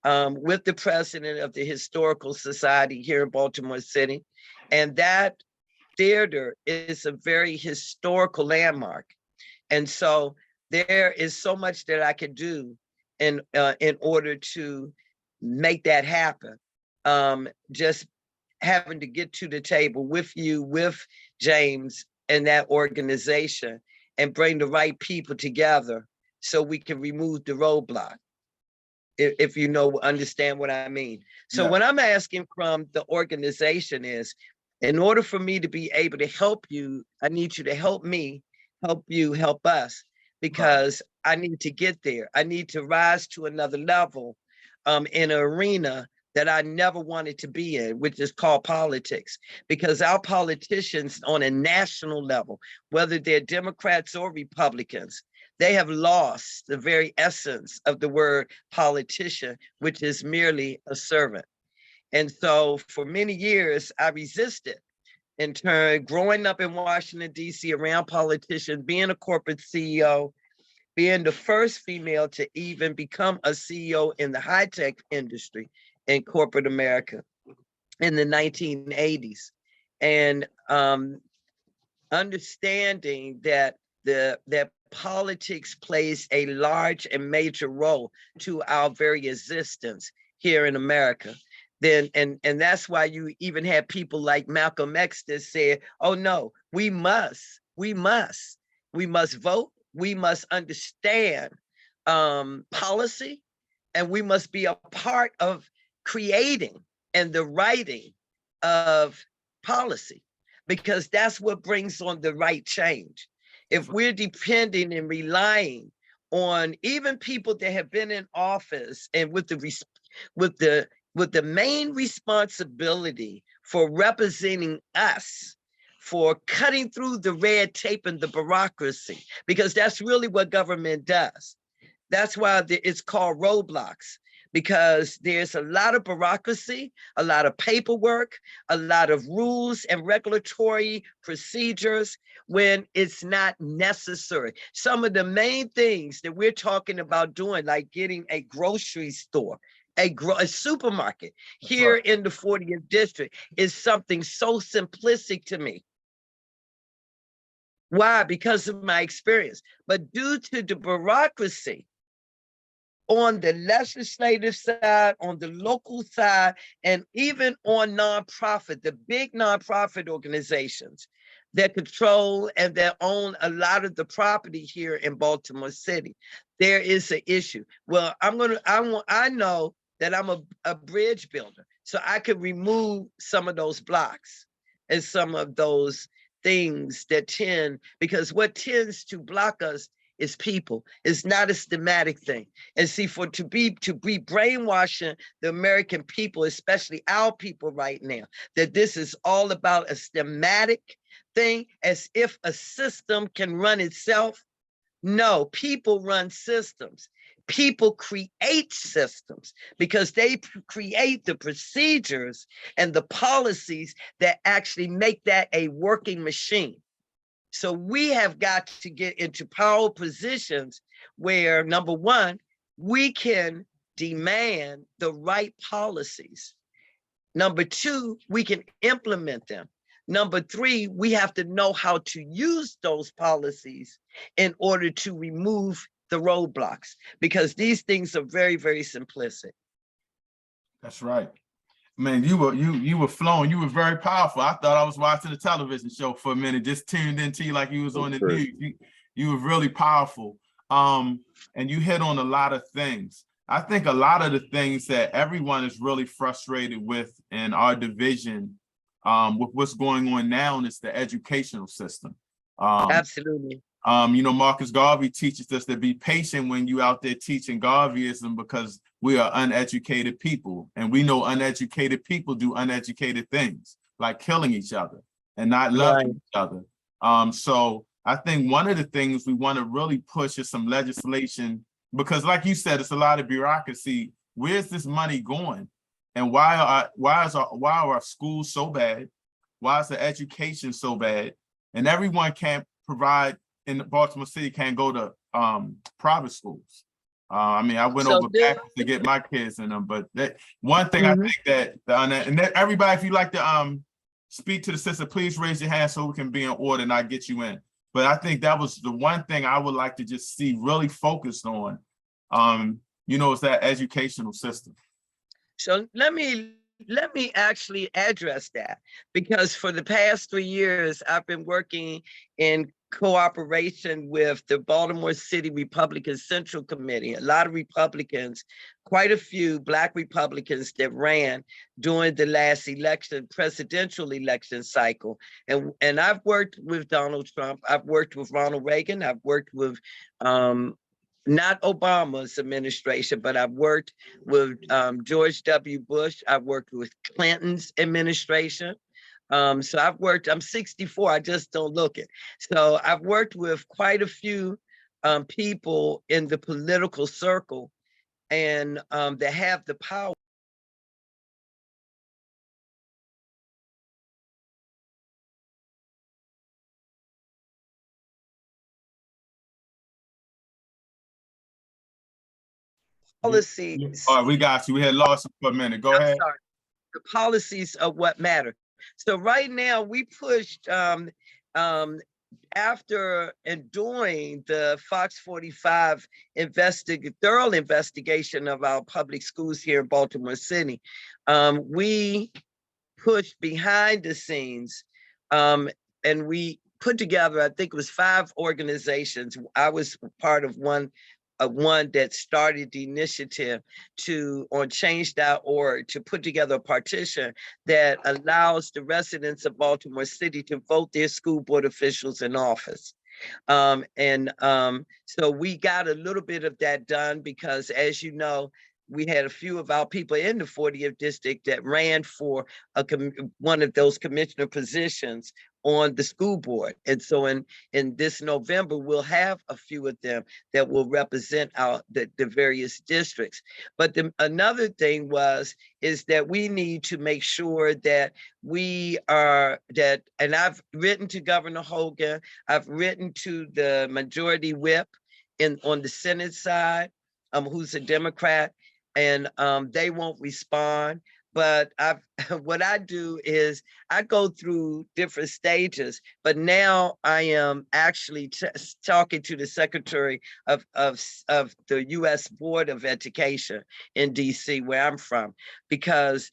with the president of the Historical Society here in Baltimore City. And that theater is a very historical landmark. And so there is so much that I can do in order to make that happen. Just having to get to the table with you, with James and that organization, and bring the right people together so we can remove the roadblock, if you understand what I mean. So what I'm asking from the organization is, in order for me to be able to help you, I need you to help me, help you, help us, because I need to get there. I need to rise to another level in an arena that I never wanted to be in, which is called politics. Because our politicians on a national level, whether they're Democrats or Republicans, they have lost the very essence of the word politician, which is merely a servant. And so for many years, I resisted. In turn, growing up in Washington, D.C., around politicians, being a corporate CEO, being the first female to even become a CEO in the high-tech industry in corporate America in the 1980s. And understanding that that politics plays a large and major role to our very existence here in America. Then and that's why you even had people like Malcolm X that said, oh no, we must vote, we must understand policy, and we must be a part of creating and the writing of policy. because that's what brings on the right change. If we're depending and relying on even people that have been in office and with the main responsibility for representing us, for cutting through the red tape and the bureaucracy, because that's really what government does. That's why it's called roadblocks, because there's a lot of bureaucracy, a lot of paperwork, a lot of rules and regulatory procedures when it's not necessary. Some of the main things that we're talking about doing, like getting a grocery store, a supermarket here in the 40th district, is something so simplistic to me. Why? Because of my experience. But due to the bureaucracy on the legislative side, on the local side, and even on nonprofit, the big nonprofit organizations that control and that own a lot of the property here in Baltimore City, there is an issue. Well, I know that I'm a bridge builder, so I could remove some of those blocks and some of those things that because what tends to block us is people. It's not a schematic thing. And see, to be brainwashing the American people, especially our people right now, that this is all about a schematic thing, as if a system can run itself. No, people run systems. People create systems because they create the procedures and the policies that actually make that a working machine. So we have got to get into power positions where, number one, we can demand the right policies. Number two, we can implement them. Number three, we have to know how to use those policies in order to remove the roadblocks, because these things are very, very simplistic. That's right. Man, you were flowing. You were very powerful. I thought I was watching a television show for a minute, just tuned into you like you was on the news. You were really powerful. And you hit on a lot of things. I think a lot of the things that everyone is really frustrated with in our division, with what's going on now, is the educational system. Absolutely. You know, Marcus Garvey teaches us to be patient when you out there teaching Garveyism, because we are uneducated people, and we know uneducated people do uneducated things, like killing each other and not loving each other. So I think one of the things we want to really push is some legislation, because like you said, it's a lot of bureaucracy. Where's this money going? And why are our schools so bad? Why is the education so bad? And everyone can't provide in Baltimore City, can't go to private schools. I mean, I went over back to get my kids in them, but that one thing I think that everybody, if you like to speak to the sister, please raise your hand so we can be in order and I get you in. But I think that was the one thing I would like to just see really focused on, you know, is that educational system. So let me actually address that, because for the past 3 years, I've been working in cooperation with the Baltimore City Republican Central Committee. A lot of Republicans, quite a few Black Republicans that ran during the last election, presidential election cycle. And I've worked with Donald Trump. I've worked with Ronald Reagan. I've worked with not Obama's administration, but I've worked with George W. Bush. I've worked with Clinton's administration. So I'm 64, I just don't look it. So I've worked with quite a few people in the political circle, and that have the power. Policies. All right, we got you. We had lost you for a minute. Go ahead. Sorry. The policies of what matter. So right now we pushed after and during the Fox 45 thorough investigation of our public schools here in Baltimore City, we pushed behind the scenes, and we put together, I think it was 5 organizations. I was part of one one that started the initiative on change.org to put together a partition that allows the residents of Baltimore City to vote their school board officials in office. So we got a little bit of that done because, as you know, we had a few of our people in the 40th district that ran for one of those commissioner positions on the school board. And so in this November, we'll have a few of them that will represent the various districts. But another thing is that we need to make sure that and I've written to Governor Hogan, I've written to the majority whip on the Senate side, who's a Democrat, and they won't respond. But what I do is I go through different stages, but now I am actually talking to the Secretary of the U.S. Board of Education in D.C., where I'm from, because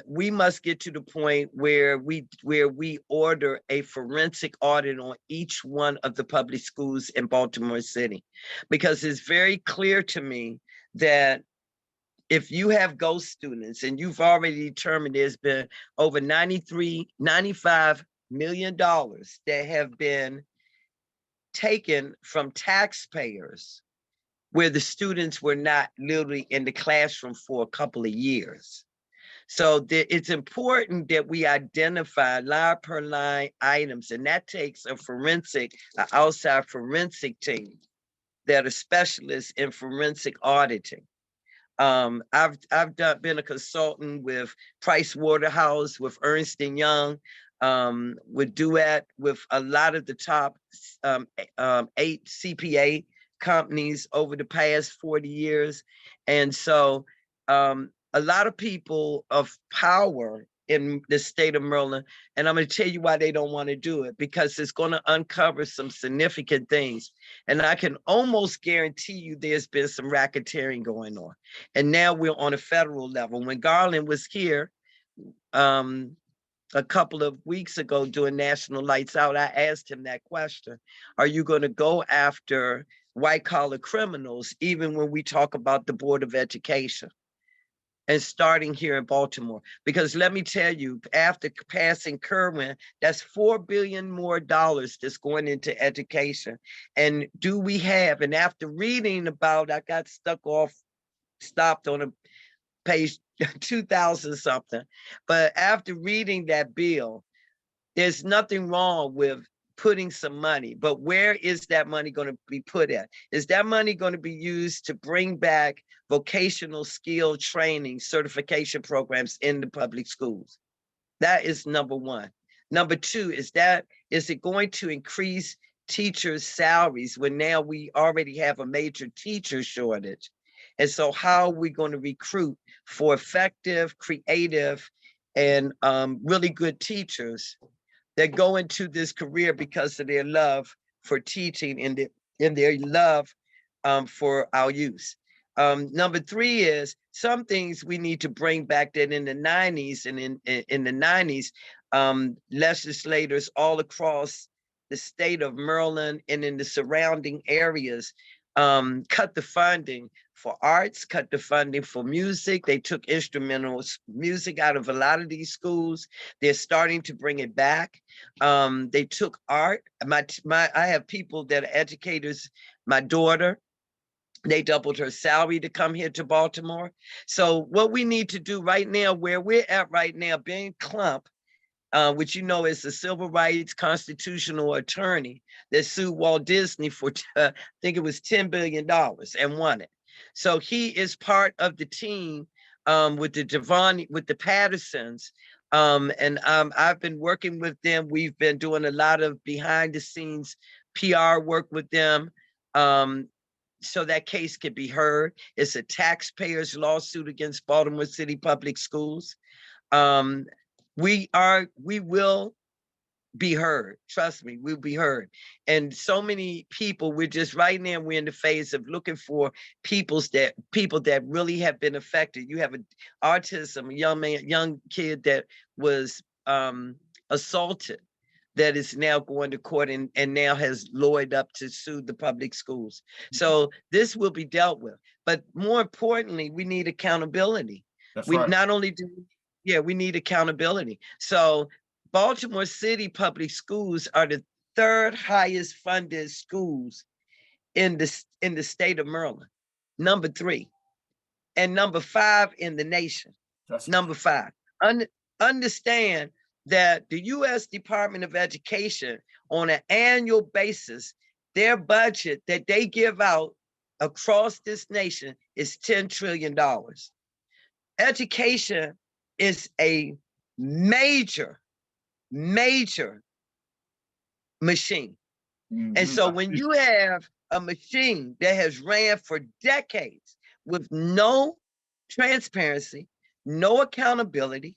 we must get to the point where we order a forensic audit on each one of the public schools in Baltimore City, because it's very clear to me that if you have ghost students and you've already determined there's been over $95 million that have been taken from taxpayers where the students were not literally in the classroom for a couple of years. So it's important that we identify line per line items, and that takes an outside forensic team that are specialists in forensic auditing. I've been a consultant with Price Waterhouse, with Ernst & Young, with Duet, with a lot of the top 8 CPA companies over the past 40 years. And so a lot of people of power in the state of Maryland, and I'm going to tell you why they don't want to do it, because it's going to uncover some significant things. And I can almost guarantee you there's been some racketeering going on. And now we're on a federal level. When Garland was here a couple of weeks ago doing National Lights Out, I asked him that question. Are you going to go after white collar criminals, even when we talk about the Board of Education? And starting here in Baltimore, because let me tell you, after passing Kerwin, that's $4 billion more that's going into education. And do we have, and after reading about, I got stopped on a page 2000 something, but after reading that bill, there's nothing wrong with putting some money, but where is that money going to be put at? Is that money going to be used to bring back vocational skill training certification programs in the public schools? That is number one. Number two, is it going to increase teachers' salaries when now we already have a major teacher shortage? And so how are we going to recruit for effective, creative, and really good teachers that go into this career because of their love for teaching and their love for our youth? Number three is some things we need to bring back that in the 90s and in the 90s, legislators all across the state of Maryland and in the surrounding areas cut the funding for arts, cut the funding for music. They took instrumental music out of a lot of these schools. They're starting to bring it back. They took art. I have people that are educators. My daughter, they doubled her salary to come here to Baltimore. So what we need to do right now, where we're at right now, Ben Clump, which you know is a civil rights constitutional attorney that sued Walt Disney for, I think it was $10 billion and won it. So he is part of the team with the Pattersons. And I've been working with them. We've been doing a lot of behind the scenes PR work with them. So that case could be heard. It's a taxpayers lawsuit against Baltimore City Public Schools. We will be heard. Trust me, we'll be heard. And so many people, we're in the phase of looking for people that really have been affected. You have autism, a young kid that was assaulted that is now going to court and now has lawyered up to sue the public schools. So this will be dealt with. But more importantly, we need accountability. That's We right. not only do, we need accountability. So Baltimore City public schools are the third highest funded schools in the state of Maryland, number 3, and number 5 in the nation. That's number 5. Understand that the U.S. Department of Education, on an annual basis, their budget that they give out across this nation is $10 trillion. Education is a major machine. And so when you have a machine that has ran for decades with no transparency, no accountability,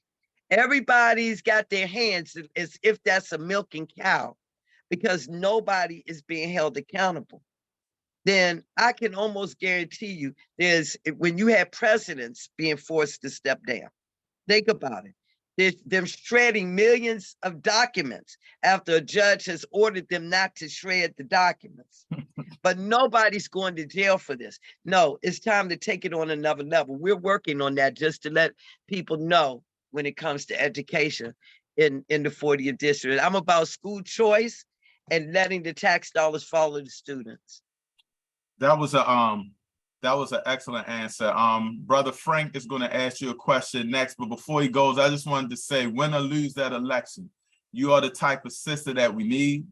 everybody's got their hands as if that's a milking cow because nobody is being held accountable, then I can almost guarantee you when you have presidents being forced to step down, think about it. There's them shredding millions of documents after a judge has ordered them not to shred the documents. But nobody's going to jail for this. No, it's time to take it on another level. We're working on that just to let people know when it comes to education in the 40th district. I'm about school choice and letting the tax dollars follow the students. That was an excellent answer. Brother Frank is going to ask you a question next, but before he goes, I just wanted to say, win or lose that election, you are the type of sister that we need.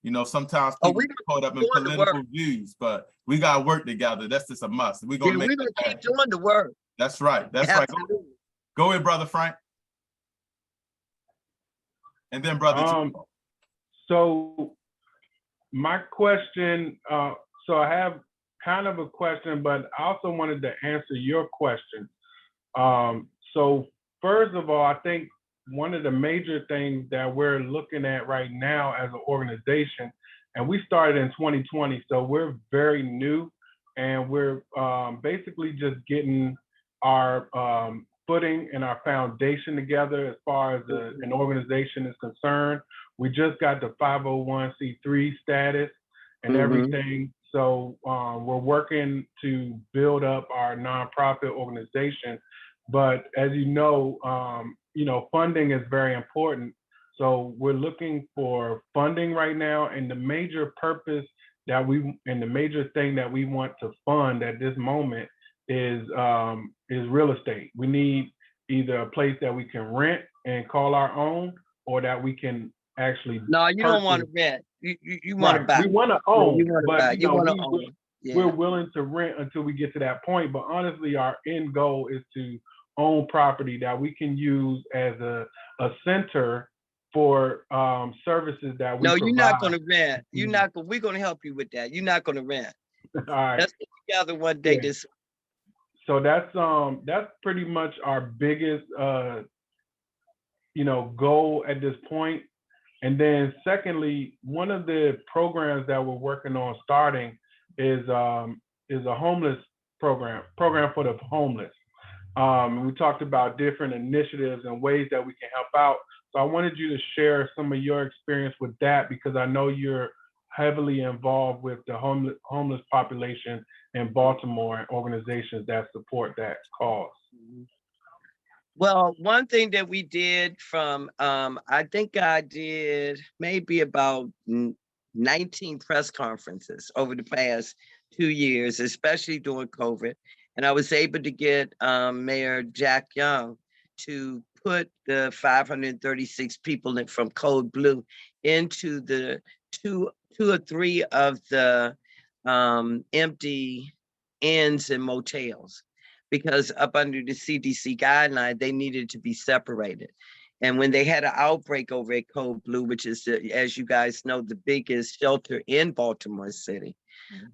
You know, sometimes people get caught up in political views, but we got to work together. That's just a must. We're going to keep doing the work. That's right. That's Absolutely. Right. Go ahead, Brother Frank. And then Brother So my question, so I have kind of a question, but I also wanted to answer your question. So first of all, I think one of the major things that we're looking at right now as an organization, and we started in 2020, so we're very new, and we're basically just getting our footing and our foundation together as far as an organization is concerned. We just got the 501c3 status and everything. So we're working to build up our nonprofit organization. But as you know, funding is very important. So we're looking for funding right now, and the major purpose and the major thing that we want to fund at this moment is real estate. We need either a place that we can rent and call our own, or that we can actually. No, you don't want to rent. You want to buy. We want to own, own. Yeah. We're willing to rent until we get to that point. But honestly, our end goal is to own property that we can use as a center for services that we provide. You're not going to rent. You're not going. We're going to help you with that. You're not going to rent. All right. Let's get together one day. Yeah. So that's pretty much our biggest goal at this point. And then secondly, one of the programs that we're working on starting is a homeless program for the homeless. We talked about different initiatives and ways that we can help out. So I wanted you to share some of your experience with that, because I know you're heavily involved with the homeless population in Baltimore and organizations that support that cause. Well, one thing that we did from, I think I did maybe about 19 press conferences over the past 2 years, especially during COVID. And I was able to get Mayor Jack Young to put the 536 people from Code Blue into the two or three of the empty inns and motels, because up under the CDC guideline, they needed to be separated. And when they had an outbreak over at Code Blue, which is, as you guys know, the biggest shelter in Baltimore City,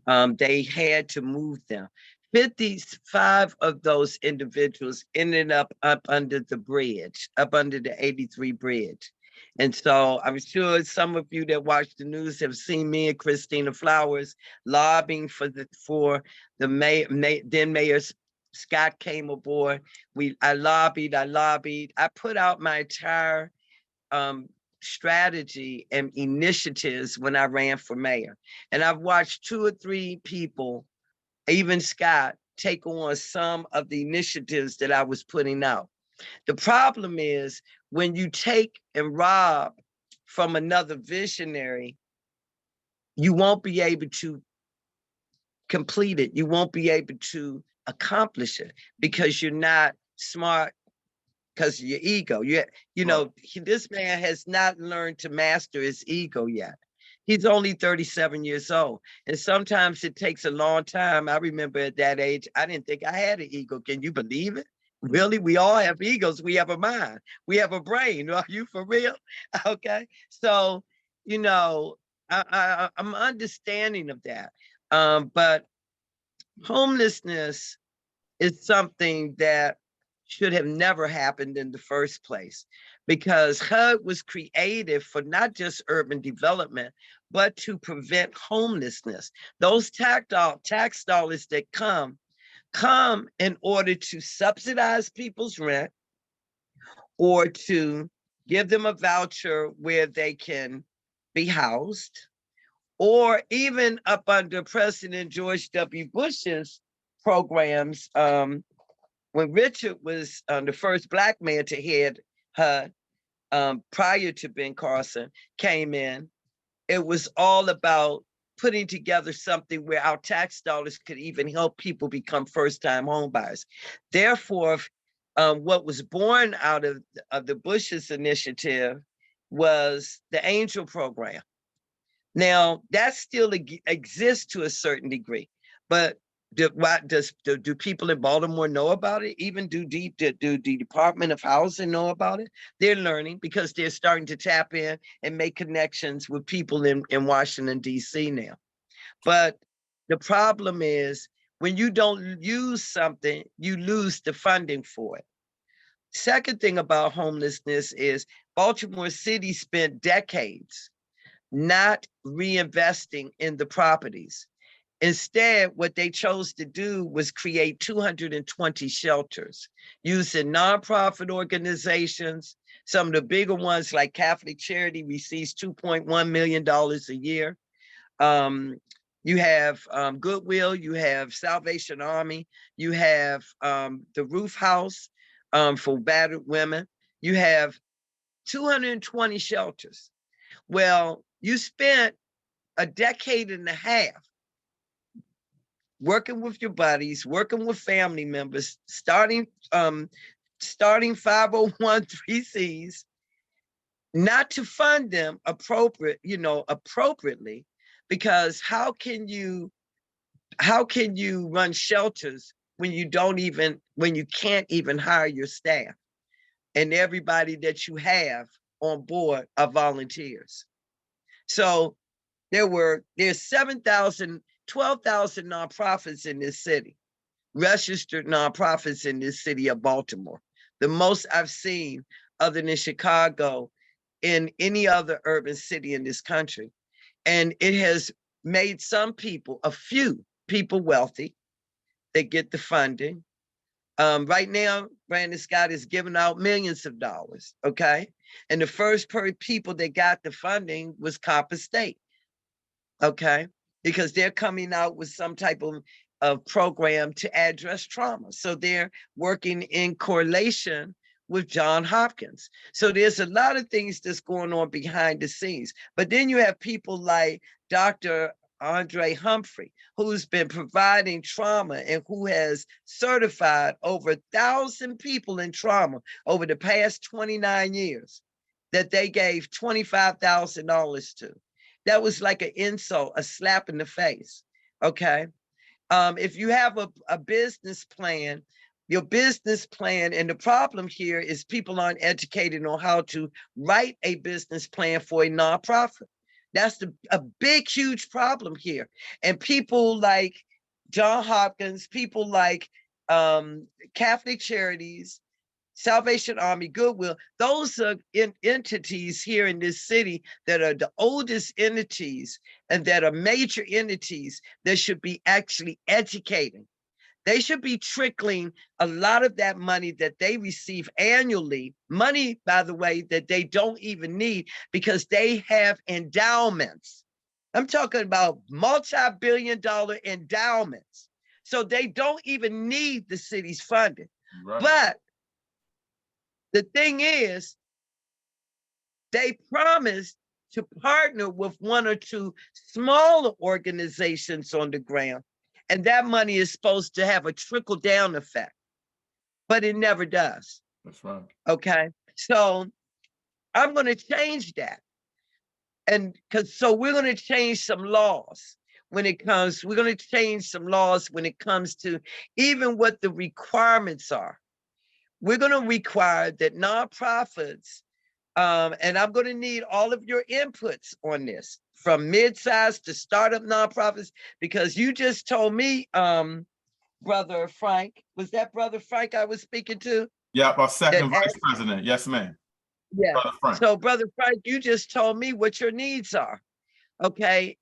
they had to move them. 55 of those individuals ended up under the bridge, up under the 83 bridge. And so I'm sure some of you that watch the news have seen me and Christina Flowers lobbying for the mayor, then Mayor Scott came aboard. I lobbied. I put out my entire strategy and initiatives when I ran for mayor. And I've watched 2 or 3 people, even Scott, take on some of the initiatives that I was putting out. The problem is when you take and rob from another visionary, you won't be able to complete it. You won't be able to accomplish it because you're not smart, because of your ego. You know, this man has not learned to master his ego yet. He's only 37 years old. And sometimes it takes a long time. I remember at that age, I didn't think I had an ego. Can you believe it? Really? We all have egos. We have a mind. We have a brain. Are you for real? Okay. So, you know, I'm understanding of that. But homelessness is something that should have never happened in the first place, because HUD was created for not just urban development, but to prevent homelessness. Those tax dollars that come in order to subsidize people's rent or to give them a voucher where they can be housed, or even up under President George W. Bush's programs. When Richard was the first Black man to head HUD, prior to Ben Carson came in, it was all about putting together something where our tax dollars could even help people become first-time homebuyers. Therefore, what was born out of the Bush's initiative was the Angel Program. Now, that still exists to a certain degree, but do people in Baltimore know about it? Even do the Department of Housing know about it? They're learning because they're starting to tap in and make connections with people in Washington, D.C. now. But the problem is when you don't use something, you lose the funding for it. Second thing about homelessness is Baltimore City spent decades not reinvesting in the properties. Instead, what they chose to do was create 220 shelters using nonprofit organizations. Some of the bigger ones like Catholic Charity receives $2.1 million a year. You have Goodwill, you have Salvation Army, you have the Roof House for battered women. You have 220 shelters. Well, you spent a decade and a half working with your buddies, working with family members, starting 501(c)(3)s, not to fund them appropriately, because how can you run shelters when you can't even hire your staff, and everybody that you have on board are volunteers? So there's 12,000 nonprofits in this city, registered nonprofits in this city of Baltimore. The most I've seen other than Chicago in any other urban city in this country. And it has made a few people wealthy that get the funding. Right now, Brandon Scott is giving out millions of dollars, okay? And the first people that got the funding was Copper State, okay? Because they're coming out with some type of program to address trauma. So they're working in correlation with Johns Hopkins. So there's a lot of things that's going on behind the scenes. But then you have people like Dr. Andre Humphrey, who's been providing trauma and who has certified over 1,000 people in trauma over the past 29 years that they gave $25,000 to. That was like an insult, a slap in the face, okay? If you have a business plan, your business plan, and the problem here is people aren't educated on how to write a business plan for a nonprofit. That's a big, huge problem here. And people like Johns Hopkins, people like Catholic Charities, Salvation Army, Goodwill, those are entities here in this city that are the oldest entities and that are major entities that should be actually educating They should be trickling a lot of that money that they receive annually, money, by the way, that they don't even need because they have endowments. I'm talking about multi-billion-dollar endowments. So they don't even need the city's funding. Right. But the thing is, they promised to partner with one or two smaller organizations on the ground. And that money is supposed to have a trickle down effect, but it never does. That's right. Okay. So I'm going to change that. And so we're going to change some laws when it comes, we're going to change some laws when it comes to even what the requirements are. We're going to require that nonprofits, and I'm going to need all of your inputs on this, from mid-sized to startup nonprofits, because you just told me, Brother Frank, was that Brother Frank I was speaking to? Yeah, our second vice president. Yes, ma'am. Yeah. Brother Frank. So, Brother Frank, you just told me what your needs are. Okay.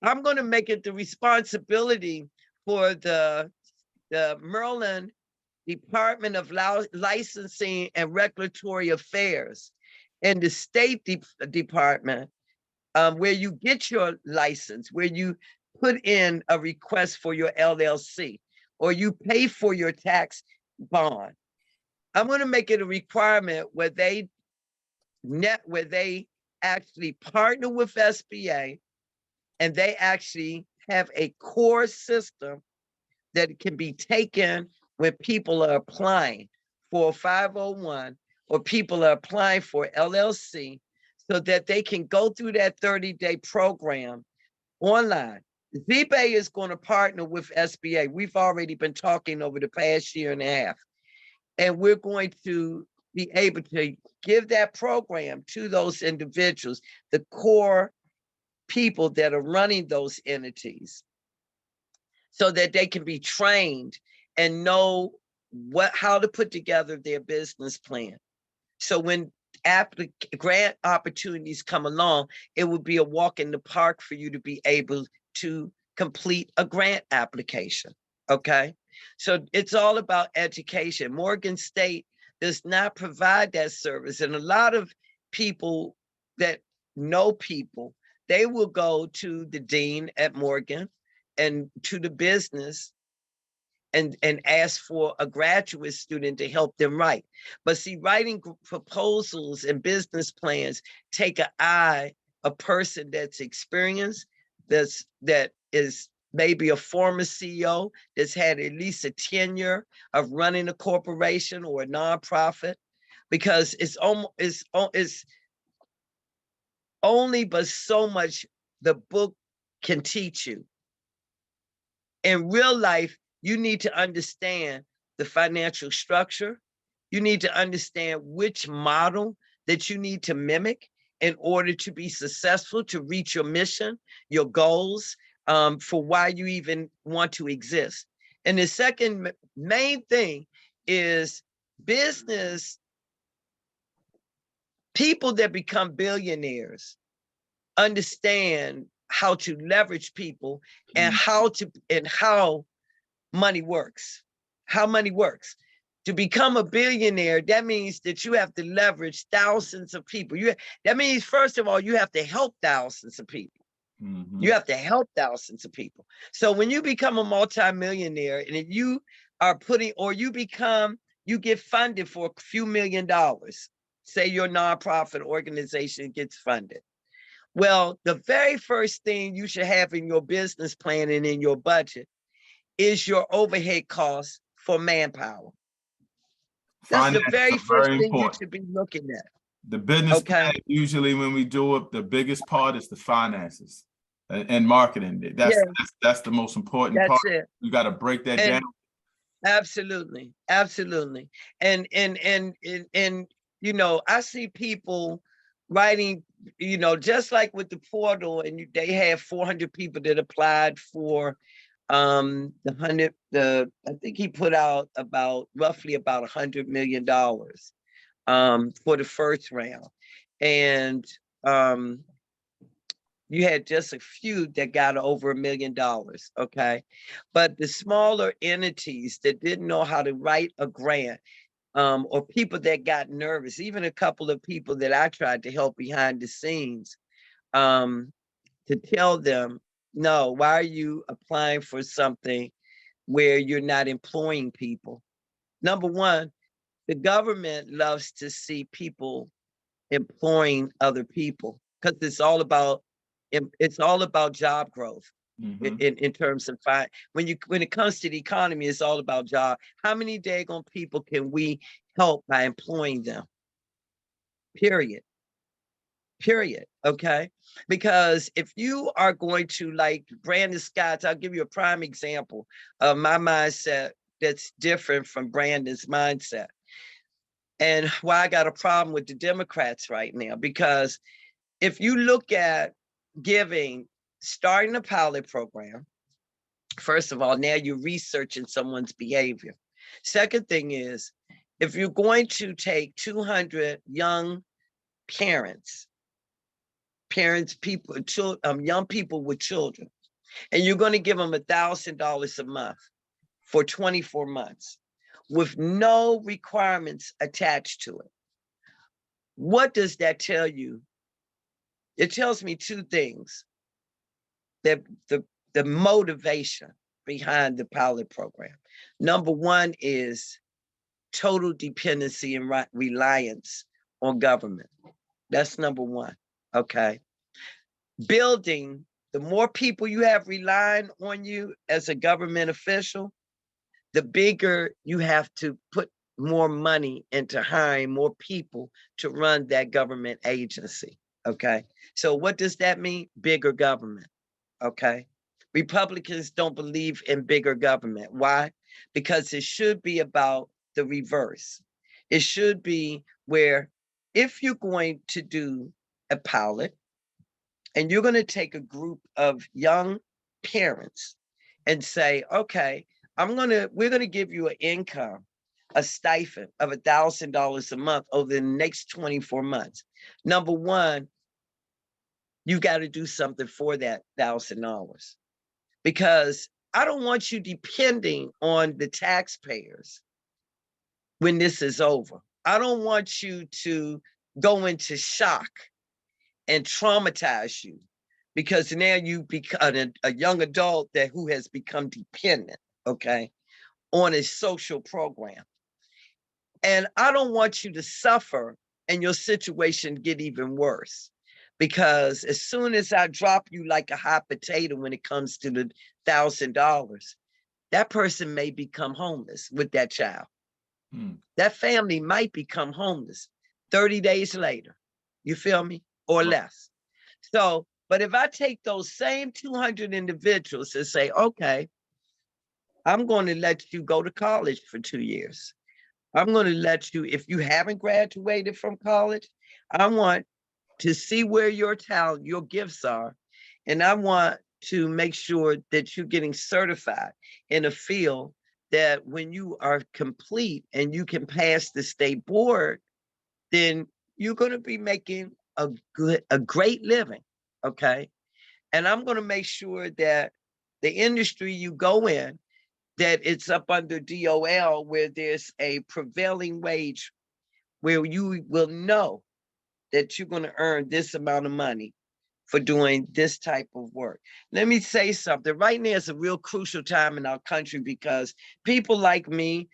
I'm going to make it the responsibility for the Maryland Department of Licensing and Regulatory Affairs and the State Department, where you get your license, where you put in a request for your LLC, or you pay for your tax bond. I'm going to make it a requirement where they actually partner with SBA, and they actually have a core system that can be taken when people are applying for 501 or people are applying for LLC, so that they can go through that 30-day program online. ZBay is going to partner with SBA. We've already been talking over the past year and a half, and we're going to be able to give that program to those individuals, the core people that are running those entities, so that they can be trained and know how to put together their business plan. So when grant opportunities come along, it would be a walk in the park for you to be able to complete a grant application. Okay. So it's all about education. Morgan State does not provide that service. And a lot of people that know people, they will go to the dean at Morgan and to the business and ask for a graduate student to help them write. But see, writing proposals and business plans take a person that's experienced, that is maybe a former CEO, that's had at least a tenure of running a corporation or a nonprofit, because it's only but so much the book can teach you. In real life, you need to understand the financial structure. You need to understand which model that you need to mimic in order to be successful, to reach your mission, your goals, for why you even want to exist. And the second main thing is business. People that become billionaires understand how to leverage people and how money works. How money works. To become a billionaire, that means that you have to leverage thousands of people. That means, first of all, you have to help thousands of people. Mm-hmm. You have to help thousands of people. So when you become a multimillionaire, and if you are you get funded for a few $1 million, say your nonprofit organization gets funded. Well, the very first thing you should have in your business plan and in your budget is your overhead costs for manpower. That's the very first thing you should be looking at. The business plan, usually when we do it, the biggest part is the finances and marketing. That's the most important part. It. You got to break that down. Absolutely, absolutely. And you know, I see people writing, you know, just like with the portal, and they have 400 people that applied for I think he put out roughly about $100 million for the first round. And You had just a few that got over $1 million, okay? But the smaller entities that didn't know how to write a grant, or people that got nervous, even a couple of people that I tried to help behind the scenes, to tell them, no, why are you applying for something where you're not employing people? Number one, the government loves to see people employing other people because it's all about job growth. In terms of when it comes to the economy, it's all about job. How many daggone people can we help by employing them? Period. Okay, because if you are going to, like Brandon Scott's, I'll give you a prime example of my mindset that's different from Brandon's mindset, and why I got a problem with the Democrats right now. Because if you look at starting a pilot program, first of all, now you're researching someone's behavior. Second thing is, if you're going to take 200 young young people with children, and you're going to give them $1,000 a month for 24 months with no requirements attached to it. What does that tell you? It tells me two things. That the motivation behind the pilot program. Number one is total dependency and reliance on government. That's number one, okay? Building, the more people you have relying on you as a government official, the bigger you have to put more money into hiring more people to run that government agency, okay? So what does that mean? Bigger government, okay? Republicans don't believe in bigger government. Why? Because it should be about the reverse. It should be where if you're going to do a pilot and you're going to take a group of young parents and say, okay, we're going to give you an income, a stipend of $1,000 a month over the next 24 months. Number one, you got to do something for that $1,000, because I don't want you depending on the taxpayers when this is over. I don't want you to go into shock and traumatize you, because now you become a young adult who has become dependent, okay, on a social program. And I don't want you to suffer and your situation get even worse, because as soon as I drop you like a hot potato when it comes to the $1,000, that person may become homeless with that child. That family might become homeless 30 days later. You feel me? Or less. So, but if I take those same 200 individuals and say, okay, I'm going to let you go to college for 2 years. I'm going to let you, if you haven't graduated from college, I want to see where your talent, your gifts are. And I want to make sure that you're getting certified in a field that when you are complete and you can pass the state board, then you're going to be making a great living, okay? And I'm going to make sure that the industry you go in, that it's up under DOL, where there's a prevailing wage, where you will know that you're going to earn this amount of money for doing this type of work. Let me say something. Right now is a real crucial time in our country, because people like me,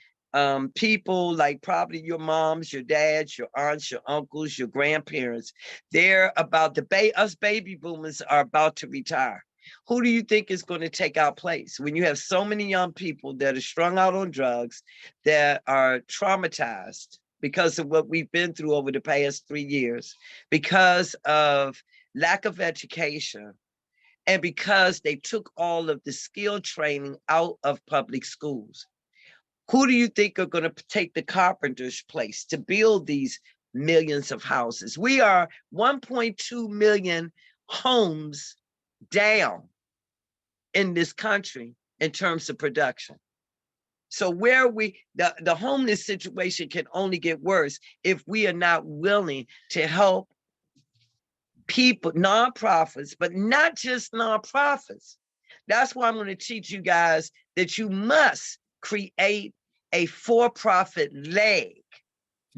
people like probably your moms, your dads, your aunts, your uncles, your grandparents, they're about us baby boomers are about to retire. Who do you think is going to take our place when you have so many young people that are strung out on drugs, that are traumatized because of what we've been through over the past 3 years, because of lack of education, and because they took all of the skill training out of public schools? Who do you think are going to take the carpenter's place to build these millions of houses? We are 1.2 million homes down in this country in terms of production. So where the homeless situation can only get worse if we are not willing to help people, nonprofits, but not just nonprofits. That's why I'm going to teach you guys that you must create a for-profit leg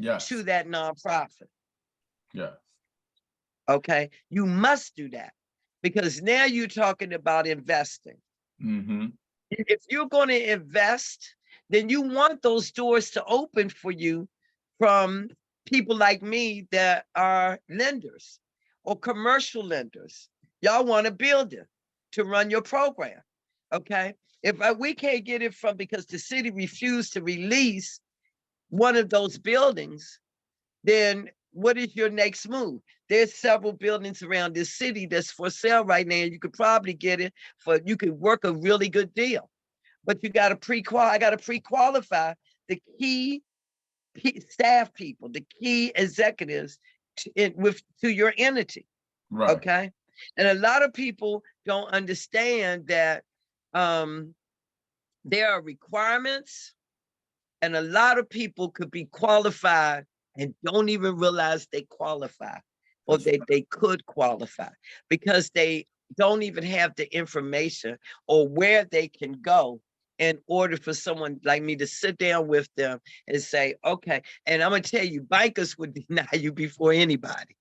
to that nonprofit. Okay, you must do that because now you're talking about investing. If you're going to invest, then you want those doors to open for you from people like me that are lenders or commercial lenders. Y'all want a builder to run your program, okay? If we can't get it from, because the city refused to release one of those buildings, then what is your next move? There's several buildings around this city that's for sale right now. You could probably get it for, you could work a really good deal, but you got to I got to pre-qualify the key staff people, the key executives to your entity. Right. Okay. And a lot of people don't understand that there are requirements, and a lot of people could be qualified and don't even realize they qualify, or they could qualify because they don't even have the information or where they can go in order for someone like me to sit down with them and say, okay, and I'm gonna tell you, bankers would deny you before anybody.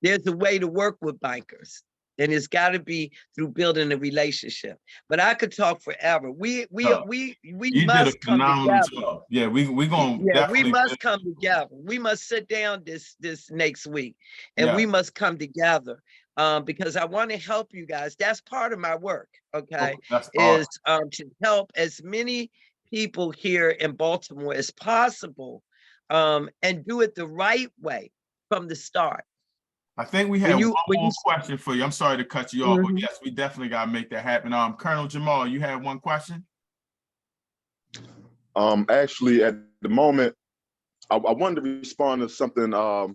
There's a way to work with bankers, and it's got to be through building a relationship. But I could talk forever. We must come together. Yeah, we gonna we must come together. We must sit down this next week, and we must come together because I want to help you guys. That's part of my work. Okay, is to help as many people here in Baltimore as possible, and do it the right way from the start. I think we have one more question for you. I'm sorry to cut you off, but yes, we definitely got to make that happen. Colonel Jamal, you have one question? Actually, at the moment, I wanted to respond to something the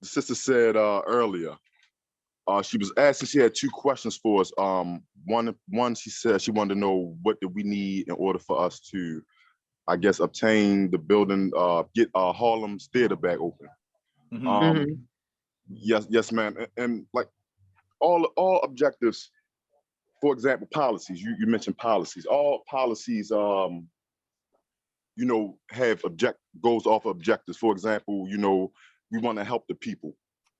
sister said earlier. She was asking, she had two questions for us. One, she said she wanted to know what do we need in order for us to, I guess, obtain the building, get Harlem's theater back open. Yes, ma'am. And like all objectives, for example, policies, you mentioned policies, all policies, you know, have goes off of objectives. For example, you know, we want to help the people.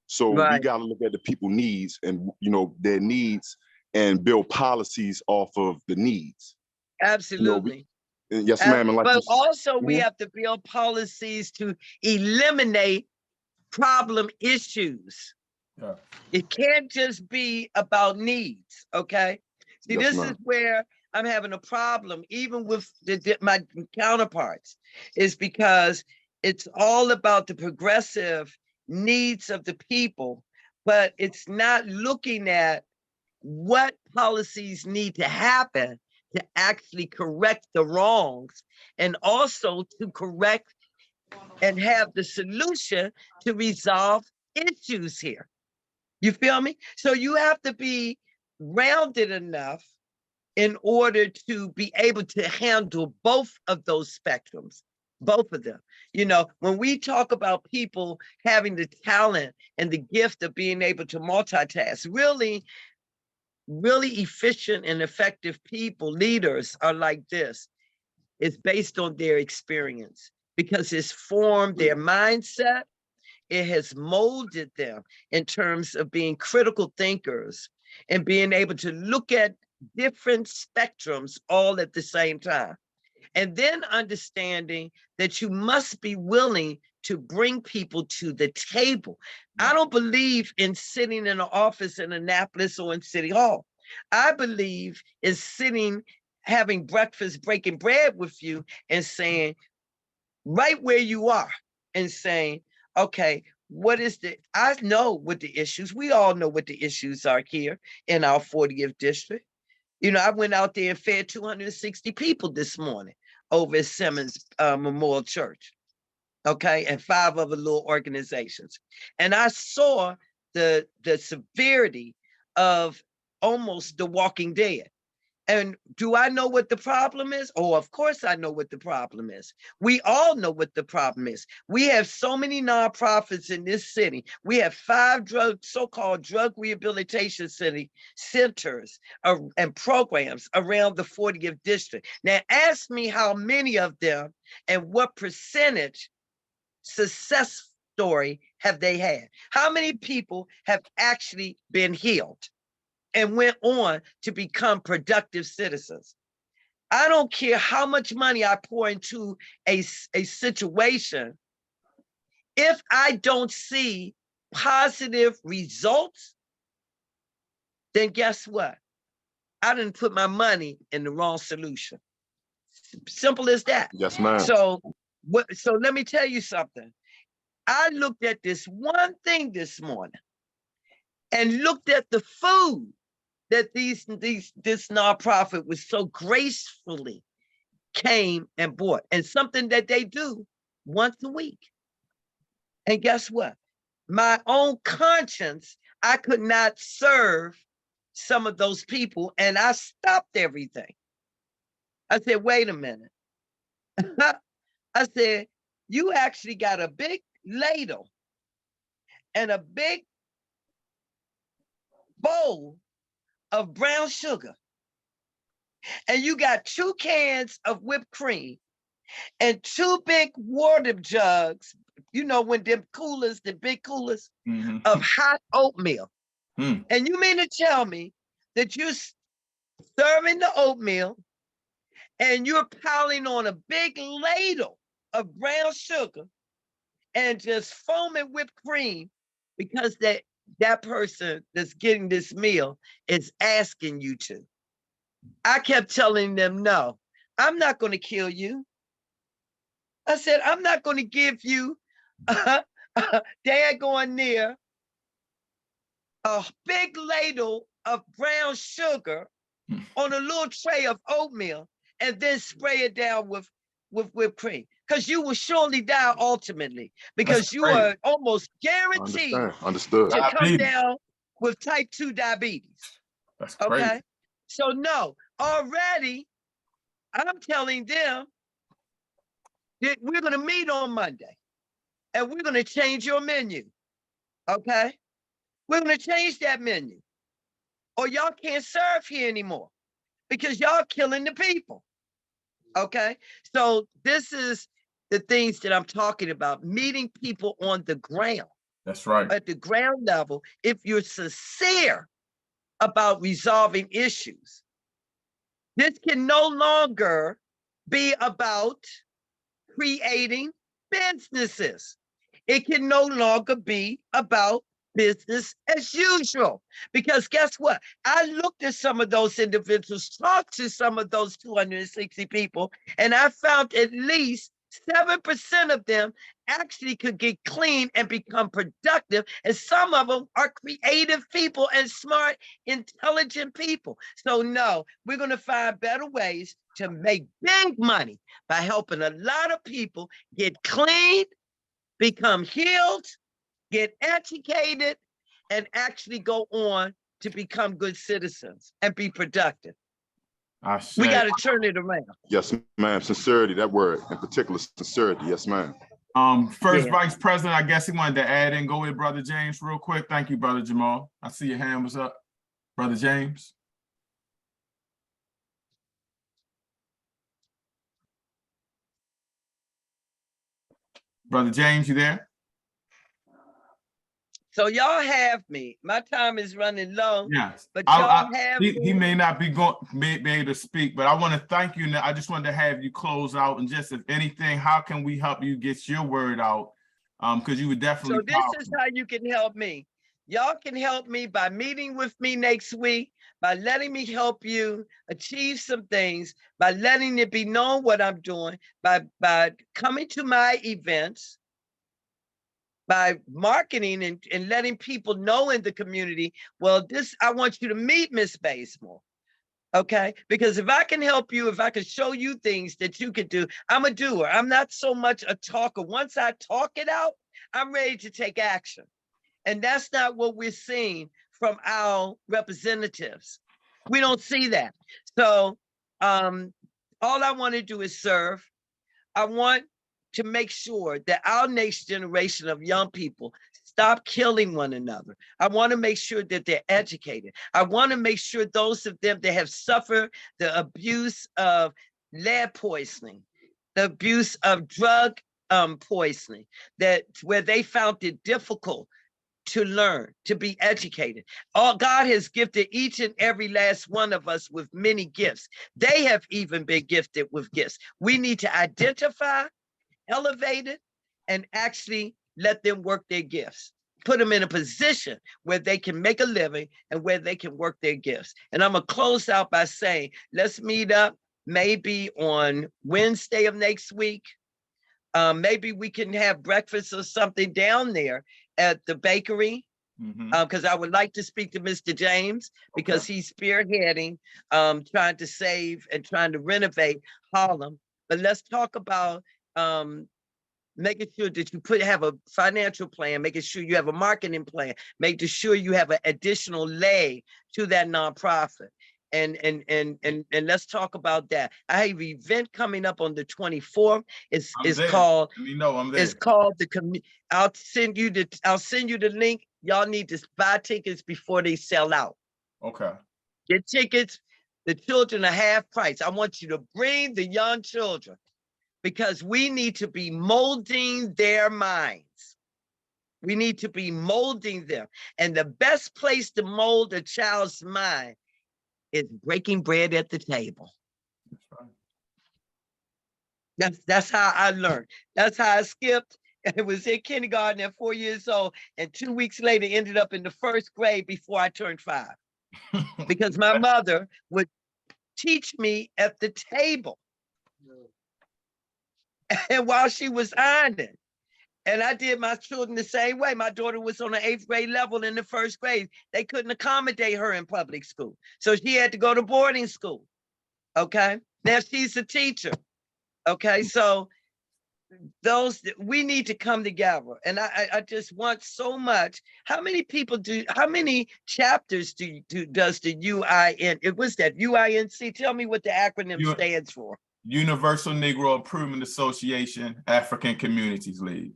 So we got to look at the people needs and, you know, their needs and build policies off of the needs. Absolutely. You know, yes, ma'am. And like but also we have to build policies to eliminate problem issues. It can't just be about needs, okay? See, this is where I'm having a problem, even with my counterparts, is because it's all about the progressive needs of the people, but it's not looking at what policies need to happen to actually correct the wrongs, and also to correct and have the solution to resolve issues here. You feel me? So you have to be rounded enough in order to be able to handle both of those spectrums, both of them. You know, when we talk about people having the talent and the gift of being able to multitask, really efficient and effective people, leaders are like this. It's based on their experience because it's formed their mindset. It has molded them in terms of being critical thinkers and being able to look at different spectrums all at the same time. And then understanding that you must be willing to bring people to the table. I don't believe in sitting in an office in Annapolis or in City Hall. I believe in sitting, having breakfast, breaking bread with you and saying, right where you are, and saying, okay, I know what the issues, we all know what the issues are here in our 40th district. You know, I went out there and fed 260 people this morning over at Simmons Memorial Church, okay, and 5 other little organizations. And I saw the severity of almost The Walking Dead. And do I know what the problem is? Oh, of course I know what the problem is. We all know what the problem is. We have so many nonprofits in this city. We have 5 so-called drug rehabilitation centers and programs around the 40th district. Now ask me how many of them and what percentage success story have they had? How many people have actually been healed and went on to become productive citizens? I don't care how much money I pour into a situation. If I don't see positive results, then guess what? I didn't put my money in the wrong solution. Simple as that. Yes, ma'am. So let me tell you something. I looked at this one thing this morning and looked at the food that this nonprofit was so gracefully came and bought, and something that they do once a week. And guess what? My own conscience, I could not serve some of those people, and I stopped everything. I said, wait a minute. I said, you actually got a big ladle and a big bowl of brown sugar, and you got 2 cans of whipped cream and 2 big water jugs, you know, when them coolers, the big coolers of hot oatmeal. And you mean to tell me that you're serving the oatmeal and you're piling on a big ladle of brown sugar and just foaming whipped cream because that person that's getting this meal is asking you to? I kept telling them, no, I'm not going to kill you. I said, I'm not going to give you daggone near a big ladle of brown sugar on a little tray of oatmeal and then spray it down with whipped cream, because you will surely die ultimately, because you are almost guaranteed to come down with type 2 diabetes. That's crazy. Okay, so no, already I'm telling them that we're going to meet on Monday and we're going to change your menu. Okay, we're going to change that menu, or y'all can't serve here anymore because y'all killing the people. Okay, so this is the things that I'm talking about, meeting people on the ground. That's right. At the ground level, if you're sincere about resolving issues, this can no longer be about creating businesses. It can no longer be about business as usual. Because guess what? I looked at some of those individuals, talked to some of those 260 people, and I found at least 7% of them actually could get clean and become productive. And some of them are creative people and smart, intelligent people. So no, we're going to find better ways to make big money by helping a lot of people get clean, become healed, get educated, and actually go on to become good citizens and be productive. We got to turn it around. Yes, ma'am. Sincerity, that word in particular, sincerity. Yes, ma'am. First Vice President, I guess he wanted to add in. Go with Brother James real quick. Thank you, Brother Jamal. I see your hand was up. Brother James. Brother James, you there? So y'all have me. My time is running low. Yes, but y'all have me. He may not be able to speak, but I want to thank you. I just wanted to have you close out, and just if anything, how can we help you get your word out? Because you would definitely. So this is how you can help me. Y'all can help me by meeting with me next week, by letting me help you achieve some things, by letting it be known what I'm doing, by coming to my events, by marketing and letting people know in the community, well, I want you to meet Miss Baysmore. Okay, because if I can help you, if I can show you things that you can do, I'm a doer. I'm not so much a talker. Once I talk it out, I'm ready to take action. And that's not what we're seeing from our representatives. We don't see that. So all I want to do is serve. I want to make sure that our next generation of young people stop killing one another. I want to make sure that they're educated. I want to make sure those of them that have suffered the abuse of lead poisoning, the abuse of drug poisoning, that where they found it difficult to learn, to be educated. God has gifted each and every last one of us with many gifts. They have even been gifted with gifts. We need to identify, elevate it, and actually let them work their gifts. Put them in a position where they can make a living and where they can work their gifts. And I'm gonna close out by saying, let's meet up maybe on Wednesday of next week. Maybe we can have breakfast or something down there at the bakery, because I would like to speak to Mr. James, because he's spearheading, trying to save and trying to renovate Harlem. But let's talk about making sure that you have a financial plan, making sure you have a marketing plan, making sure you have an additional leg to that nonprofit. And let's talk about that. I have an event coming up on the 24th. It's called, I'm there. It's called the I'll send you the link. Y'all need to buy tickets before they sell out. Okay. Get tickets. The children are half price. I want you to bring the young children, because we need to be molding their minds. We need to be molding them. And the best place to mold a child's mind is breaking bread at the table. That's how I learned. That's how I skipped. It was in kindergarten at 4 years old, and 2 weeks later ended up in the first grade before I turned 5. Because my mother would teach me at the table. And while she was ironing, and I did my children the same way. My daughter was on the 8th grade level in the first grade. They couldn't accommodate her in public school, so she had to go to boarding school. Okay, now she's a teacher. Okay, so we need to come together, and I just want so much. How many chapters does the UIN? It was that UINC. Tell me what the acronym stands for. Universal Negro Improvement Association, African Communities League.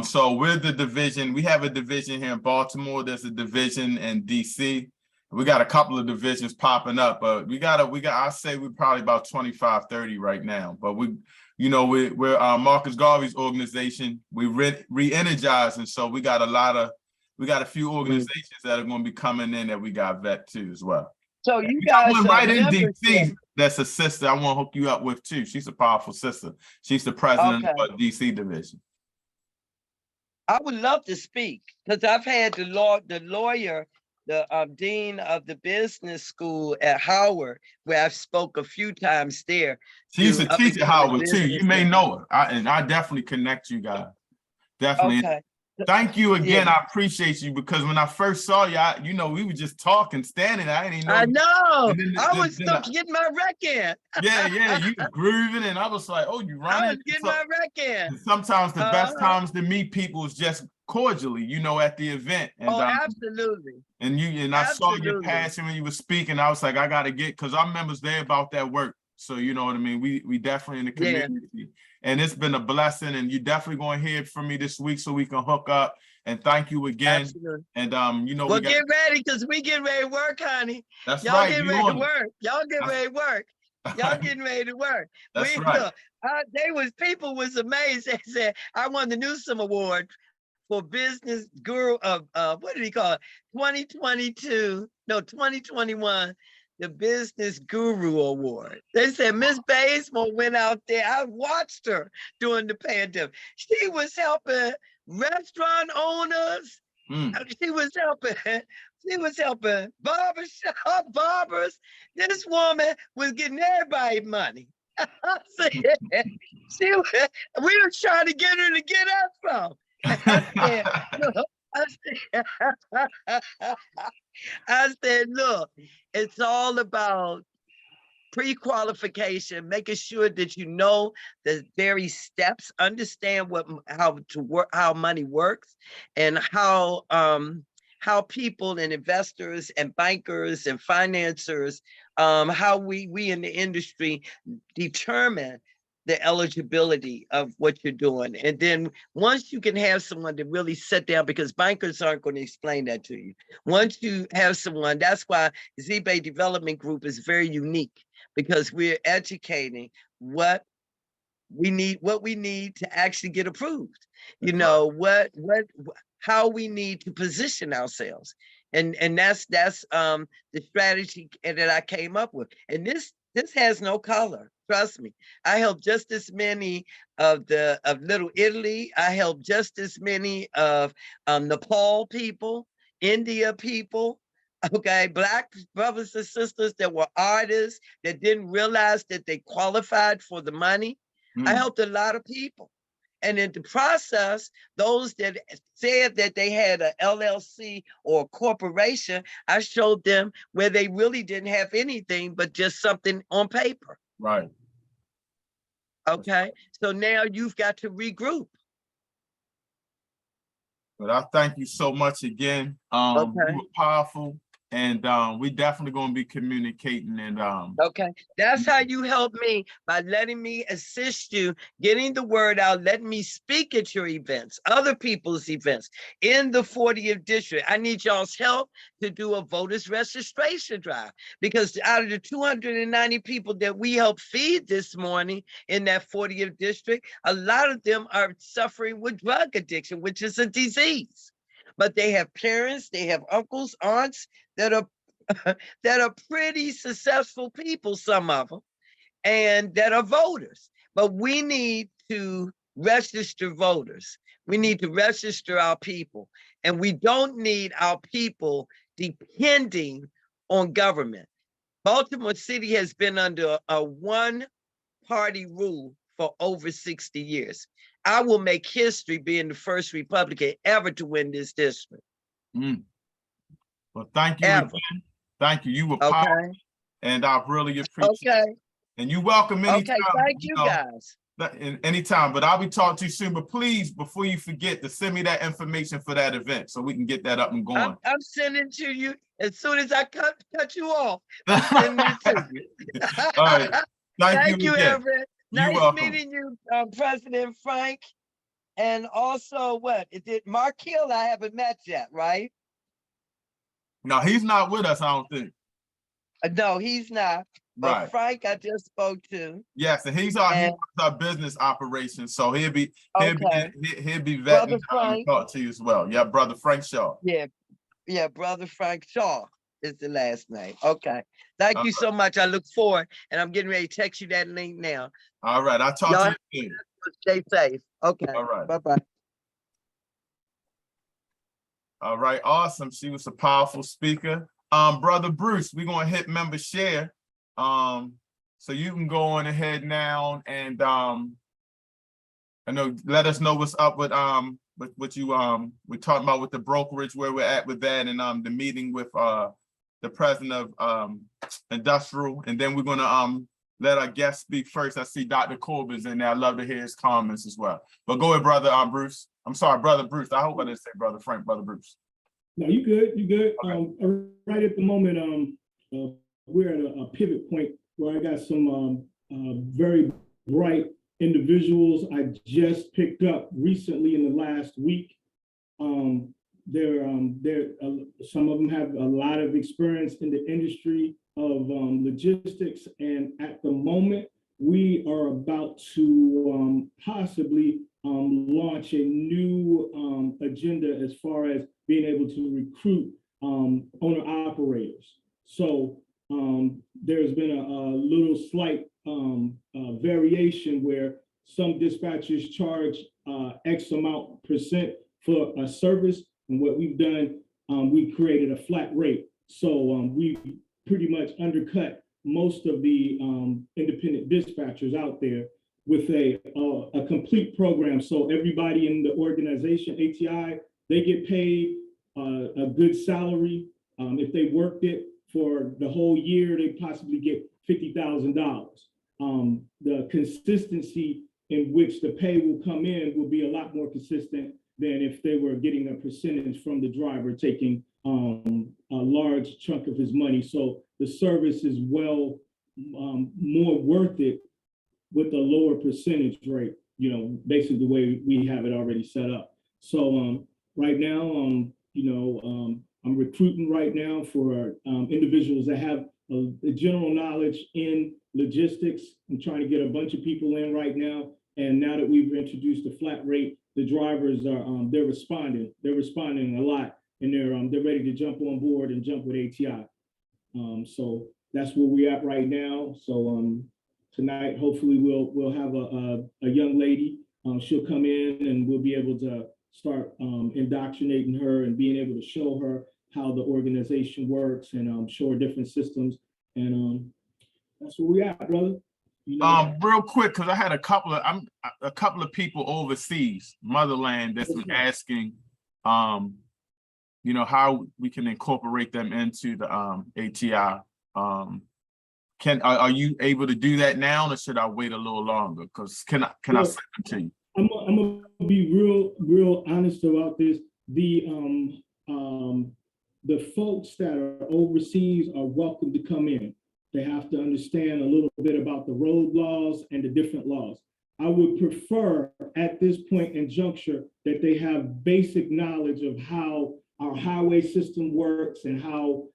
So we're the division. We have a division here in Baltimore. There's a division in DC. We got a couple of divisions popping up, but I say we're probably about 25, 30 right now. But we're Marcus Garvey's organization. We re-energized, and so we got a few organizations that are going to be coming in that we got vet too as well. So you guys got one right in DC. That's a sister I want to hook you up with too. She's a powerful sister. She's the president of the DC division. I would love to speak, because I've had the lawyer, the dean of the business school at Howard, where I've spoke a few times there. She used to teach at Howard too. You may know her. I definitely connect you guys. Definitely. Okay. Thank you again. Yeah. I appreciate you, because when I first saw you, we were just talking, standing. I didn't even know. I know. I was still getting my rec in. Yeah, you were grooving, and I was like, "Oh, you running?" I was getting my rec in. Sometimes the best times to meet people is just cordially, at the event. And, absolutely. And I saw your passion when you were speaking. I was like, I got to because our members there about that work. So you know what I mean. We definitely in the community. Yeah. And it's been a blessing, and you definitely going to hear from me this week so we can hook up. And thank you again. Absolutely. And well, get ready, because we getting ready to work, honey. That's Y'all right. getting ready to work. Y'all getting ready to work. Y'all getting ready to work. That's right. Look, people was amazed. They said, I won the Newsom Award for Business Guru of what did he call it? 2021. The Business Guru Award. They said Miss Baysmore went out there. I watched her during the pandemic. She was helping restaurant owners. She was helping barbers. This woman was getting everybody money. We were trying to get her to get us some. I said, look, it's all about pre-qualification, making sure that you know the very steps, understand how money works, and how people and investors and bankers and financiers how we in the industry determine the eligibility of what you're doing. And then once you can have someone to really sit down, because bankers aren't going to explain that to you. Once you have someone, that's why Z-Bay Development Group is very unique, because we're educating what we need to actually get approved. You know, how we need to position ourselves. And that's the strategy that I came up with. And this has no color. Trust me. I helped just as many of Little Italy. I helped just as many of Nepal people, India people, okay, Black brothers and sisters that were artists that didn't realize that they qualified for the money. I helped a lot of people. And in the process, those that said that they had a LLC or a corporation, I showed them where they really didn't have anything but just something on paper. Right. Okay. So now you've got to regroup. But I thank you so much again. Okay. You were powerful, and we definitely going to be communicating. And okay, that's how you help me, by letting me assist you, getting the word out, letting me speak at your events, other people's events in the 40th district. I need y'all's help to do a voters registration drive, because out of the 290 people that we helped feed this morning in that 40th district, a lot of them are suffering with drug addiction, which is a disease. But they have parents, they have uncles, aunts that are pretty successful people, some of them, and that are voters. But we need to register voters. We need to register our people. And we don't need our people depending on government. Baltimore City has been under a one-party rule for over 60 years. I will make history being the first Republican ever to win this district. Well, thank you again. Thank you. You were powerful, and I really appreciate it. And you're welcome anytime. Okay, thank you guys. Anytime, but I'll be talking to you soon. But please, before you forget, to send me that information for that event so we can get that up and going. I'm sending it to you as soon as I cut you off. I'm sending it to you. All right. Thank you again. Everett. Nice meeting you, President Frank. And also, what? Mark Hill I haven't met yet, right? No, he's not with us, I don't think. No, he's not. But right. Frank, I just spoke to. Yes, and he's our business operations, so he'll be vetting how to talk to you as well. Yeah, brother Frank Shaw. Yeah, brother Frank Shaw is the last name. Okay. Thank you so much. I look forward, and I'm getting ready to text you that link now. All right, I'll talk to you soon. Stay safe. Okay. All right. Bye-bye. All right, awesome. She was a powerful speaker. Brother Bruce, we're gonna hit member share. So you can go on ahead now and let us know what's up with what you we're talking about with the brokerage, where we're at with that, and the meeting with the president of industrial, and then we're gonna let our guest speak first. I see Dr. Corbin's in there. I'd love to hear his comments as well. But go ahead, brother Bruce. I'm sorry, brother Bruce. I hope I didn't say brother Frank, brother Bruce. No, you good. You good. Okay. Right at the moment, we're at a pivot point where I got some very bright individuals I just picked up recently in the last week. Some of them have a lot of experience in the industry of logistics, and at the moment we are about to possibly launch a new agenda as far as being able to recruit owner operators. So there's been a little slight variation where some dispatchers charge X amount % for a service, and what we've done, we created a flat rate. So we pretty much undercut most of the independent dispatchers out there with a complete program. So everybody in the organization, ATI, they get paid a good salary. If they worked it for the whole year, they possibly get $50,000. The consistency in which the pay will come in will be a lot more consistent than if they were getting a percentage from the driver taking a large chunk of his money. So the service is well more worth it with a lower percentage rate, you know, basically the way we have it already set up. So right now, I'm recruiting right now for individuals that have a general knowledge in logistics. I'm trying to get a bunch of people in right now. And now that we've introduced a flat rate, the drivers are they're responding. They're responding a lot, and they're ready to jump on board and jump with ATI. So that's where we're at right now. So tonight, hopefully, we'll have a young lady. She'll come in, and we'll be able to start indoctrinating her and being able to show her how the organization works and show her different systems. And that's where we at, brother. You know, real quick, because I had a couple of people overseas, motherland, that's been asking, you know, how we can incorporate them into the ATI. Are you able to do that now, or should I wait a little longer? Because can I send them to you? I'm gonna be real honest about this. The folks that are overseas are welcome to come in. They have to understand a little bit about the road laws and the different laws. I would prefer at this point and juncture that they have basic knowledge of how our highway system works and how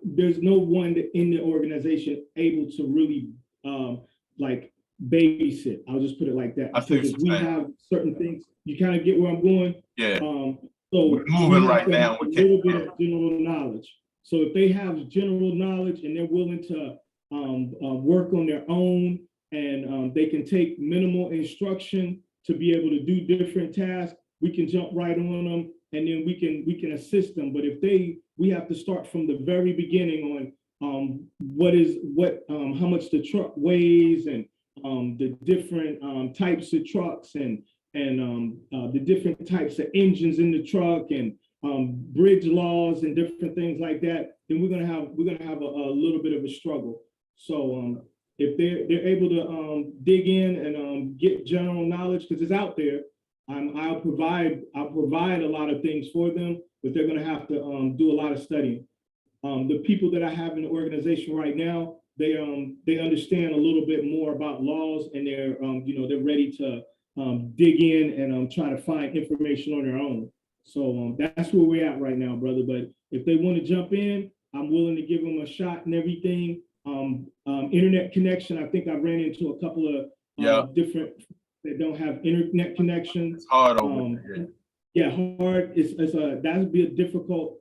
there's no one in the organization able to really like babysit. I'll just put it like that. Because we have certain things, you kind of get where I'm going. Yeah. So we're moving right now. A little bit of general knowledge. So if they have general knowledge and they're willing to work on their own, and they can take minimal instruction to be able to do different tasks, we can jump right on them, and then we can assist them. But if we have to start from the very beginning on how much the truck weighs, and the different types of trucks, and the different types of engines in the truck, and bridge laws and different things like that, then we're gonna have a little bit of a struggle. So if they're able to dig in and get general knowledge, because it's out there, I'll provide a lot of things for them, but they're gonna have to do a lot of studying. The people that I have in the organization right now, they understand a little bit more about laws, and they're ready to dig in and try to find information on their own. So that's where we're at right now, brother. But if they want to jump in, I'm willing to give them a shot and everything. Internet connection, I think I ran into a couple of different that don't have internet connection. It's hard over there. Yeah, hard. That would be a difficult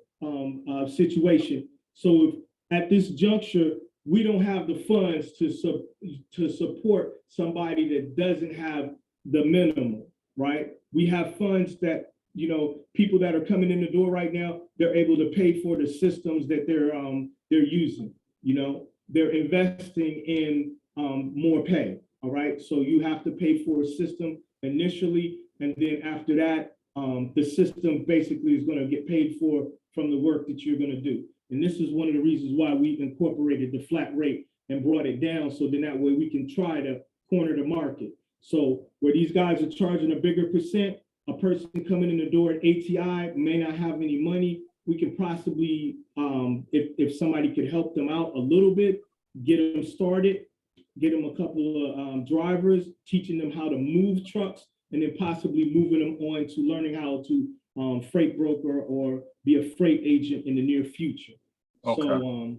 situation. So if, at this juncture, we don't have the funds to support somebody that doesn't have the minimum, right? We have funds that, you know, people that are coming in the door right now, they're able to pay for the systems that they're using. You know, they're investing in more pay. All right, so you have to pay for a system initially, and then after that, the system basically is going to get paid for from the work that you're going to do. And this is one of the reasons why we incorporated the flat rate and brought it down, so then that way we can try to corner the market. So where these guys are charging a bigger percent, a person coming in the door at ATI may not have any money. We can possibly, if somebody could help them out a little bit, get them started, get them a couple of drivers, teaching them how to move trucks, and then possibly moving them on to learning how to freight broker or be a freight agent in the near future. Okay. So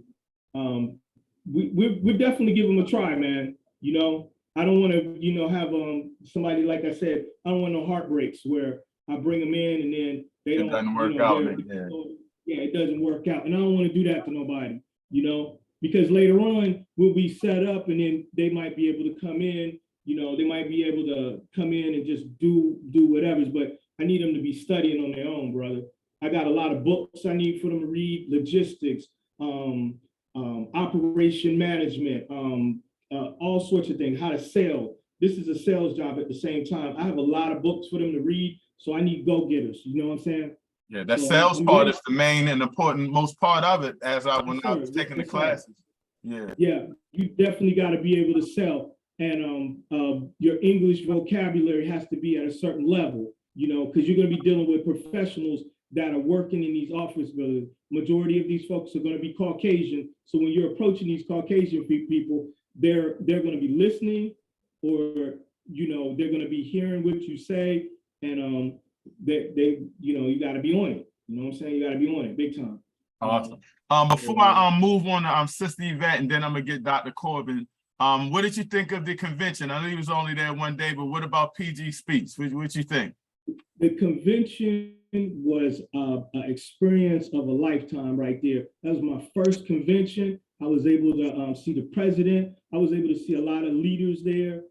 we're definitely give them a try, man. You know, I don't want to, you know, have somebody, like I said, I don't want no heartbreaks where I bring them in and then they don't, doesn't work out. Yeah, it doesn't work out, and I don't want to do that to nobody, you know, because later on we'll be set up, and then they might be able to come in. You know, they might be able to come in and just do whatever, but I need them to be studying on their own, brother. I got a lot of books I need for them to read: logistics, operation management, all sorts of things, how to sell. This is a sales job at the same time. I have a lot of books for them to read, so I need go-getters. You know what I'm saying? Yeah, that sales part is the main and important most part of it. When I was taking the classes. Yeah. Yeah, you definitely got to be able to sell, and your English vocabulary has to be at a certain level. You know, because you're going to be dealing with professionals that are working in these office buildings. Majority of these folks are going to be Caucasian. So when you're approaching these Caucasian people, they're going to be listening, or they're going to be hearing what you say, and they you got to be on it. You know what I'm saying? You got to be on it big time. Awesome. Before I move on to Sister Yvette, and then I'm gonna get Dr. Corbin. What did you think of the convention? I know he was only there one day, but what about PG speech? What you think? The convention was an experience of a lifetime right there. That was my first convention. I was able to see the president. I was able to see a lot of leaders there.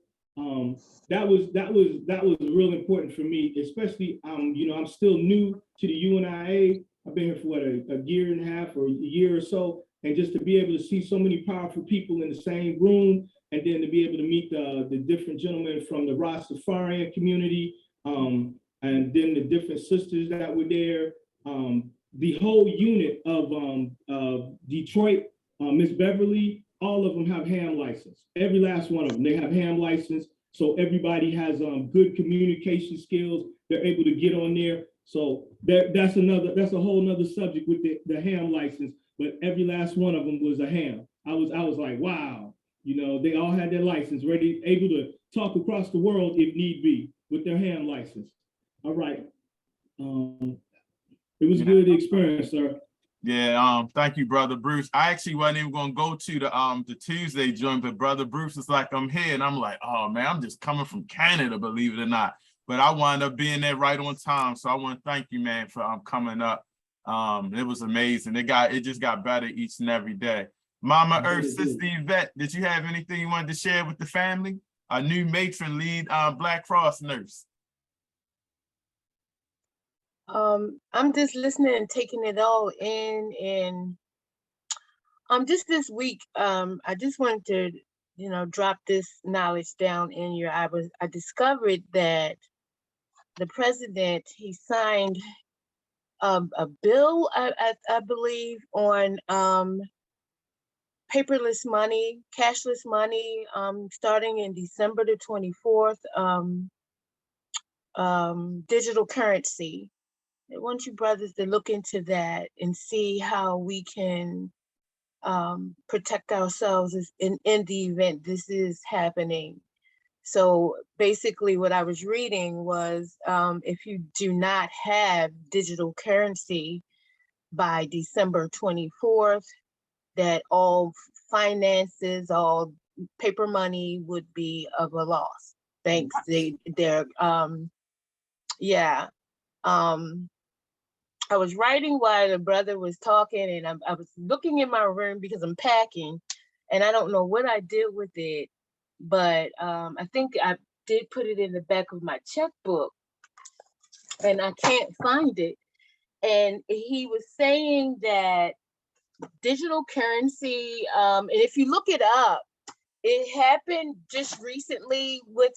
That was real important for me, especially I'm still new to the Unia-Acl. I've been here for what, a year and a half or a year or so, and just to be able to see so many powerful people in the same room, and then to be able to meet the different gentlemen from the Rastafarian community, and then the different sisters that were there. The whole unit of Detroit, Miss Beverly, all of them have ham license. Every last one of them, they have ham license. So everybody has good communication skills. They're able to get on there. So that's a whole nother subject with the ham license. But every last one of them was a ham. I was like, wow, they all had their license ready, able to talk across the world if need be with their ham license. All right. It was a good experience, sir. Yeah, thank you, Brother Bruce. I actually wasn't even gonna go to the Tuesday joint, but Brother Bruce is like, I'm here, and I'm like, oh man, I'm just coming from Canada, believe it or not. But I wound up being there right on time. So I want to thank you, man, for coming up. It was amazing. It just got better each and every day. Mama Earth, Sister Yvette, did you have anything you wanted to share with the family? A new matron, lead Black Cross nurse. I'm just listening and taking it all in, and just this week, I just wanted to, drop this knowledge down in your. I discovered that the president, he signed a bill, I believe, on paperless money, cashless money, starting in December the 24th, digital currency. I want you brothers to look into that and see how we can protect ourselves in the event this is happening. So basically what I was reading was if you do not have digital currency by December 24th, that all finances, all paper money would be of a loss. Thanks. I was writing while the brother was talking, and I was looking in my room because I'm packing, and I don't know what I did with it, but I think I did put it in the back of my checkbook, and I can't find it. And he was saying that digital currency, and if you look it up, it happened just recently with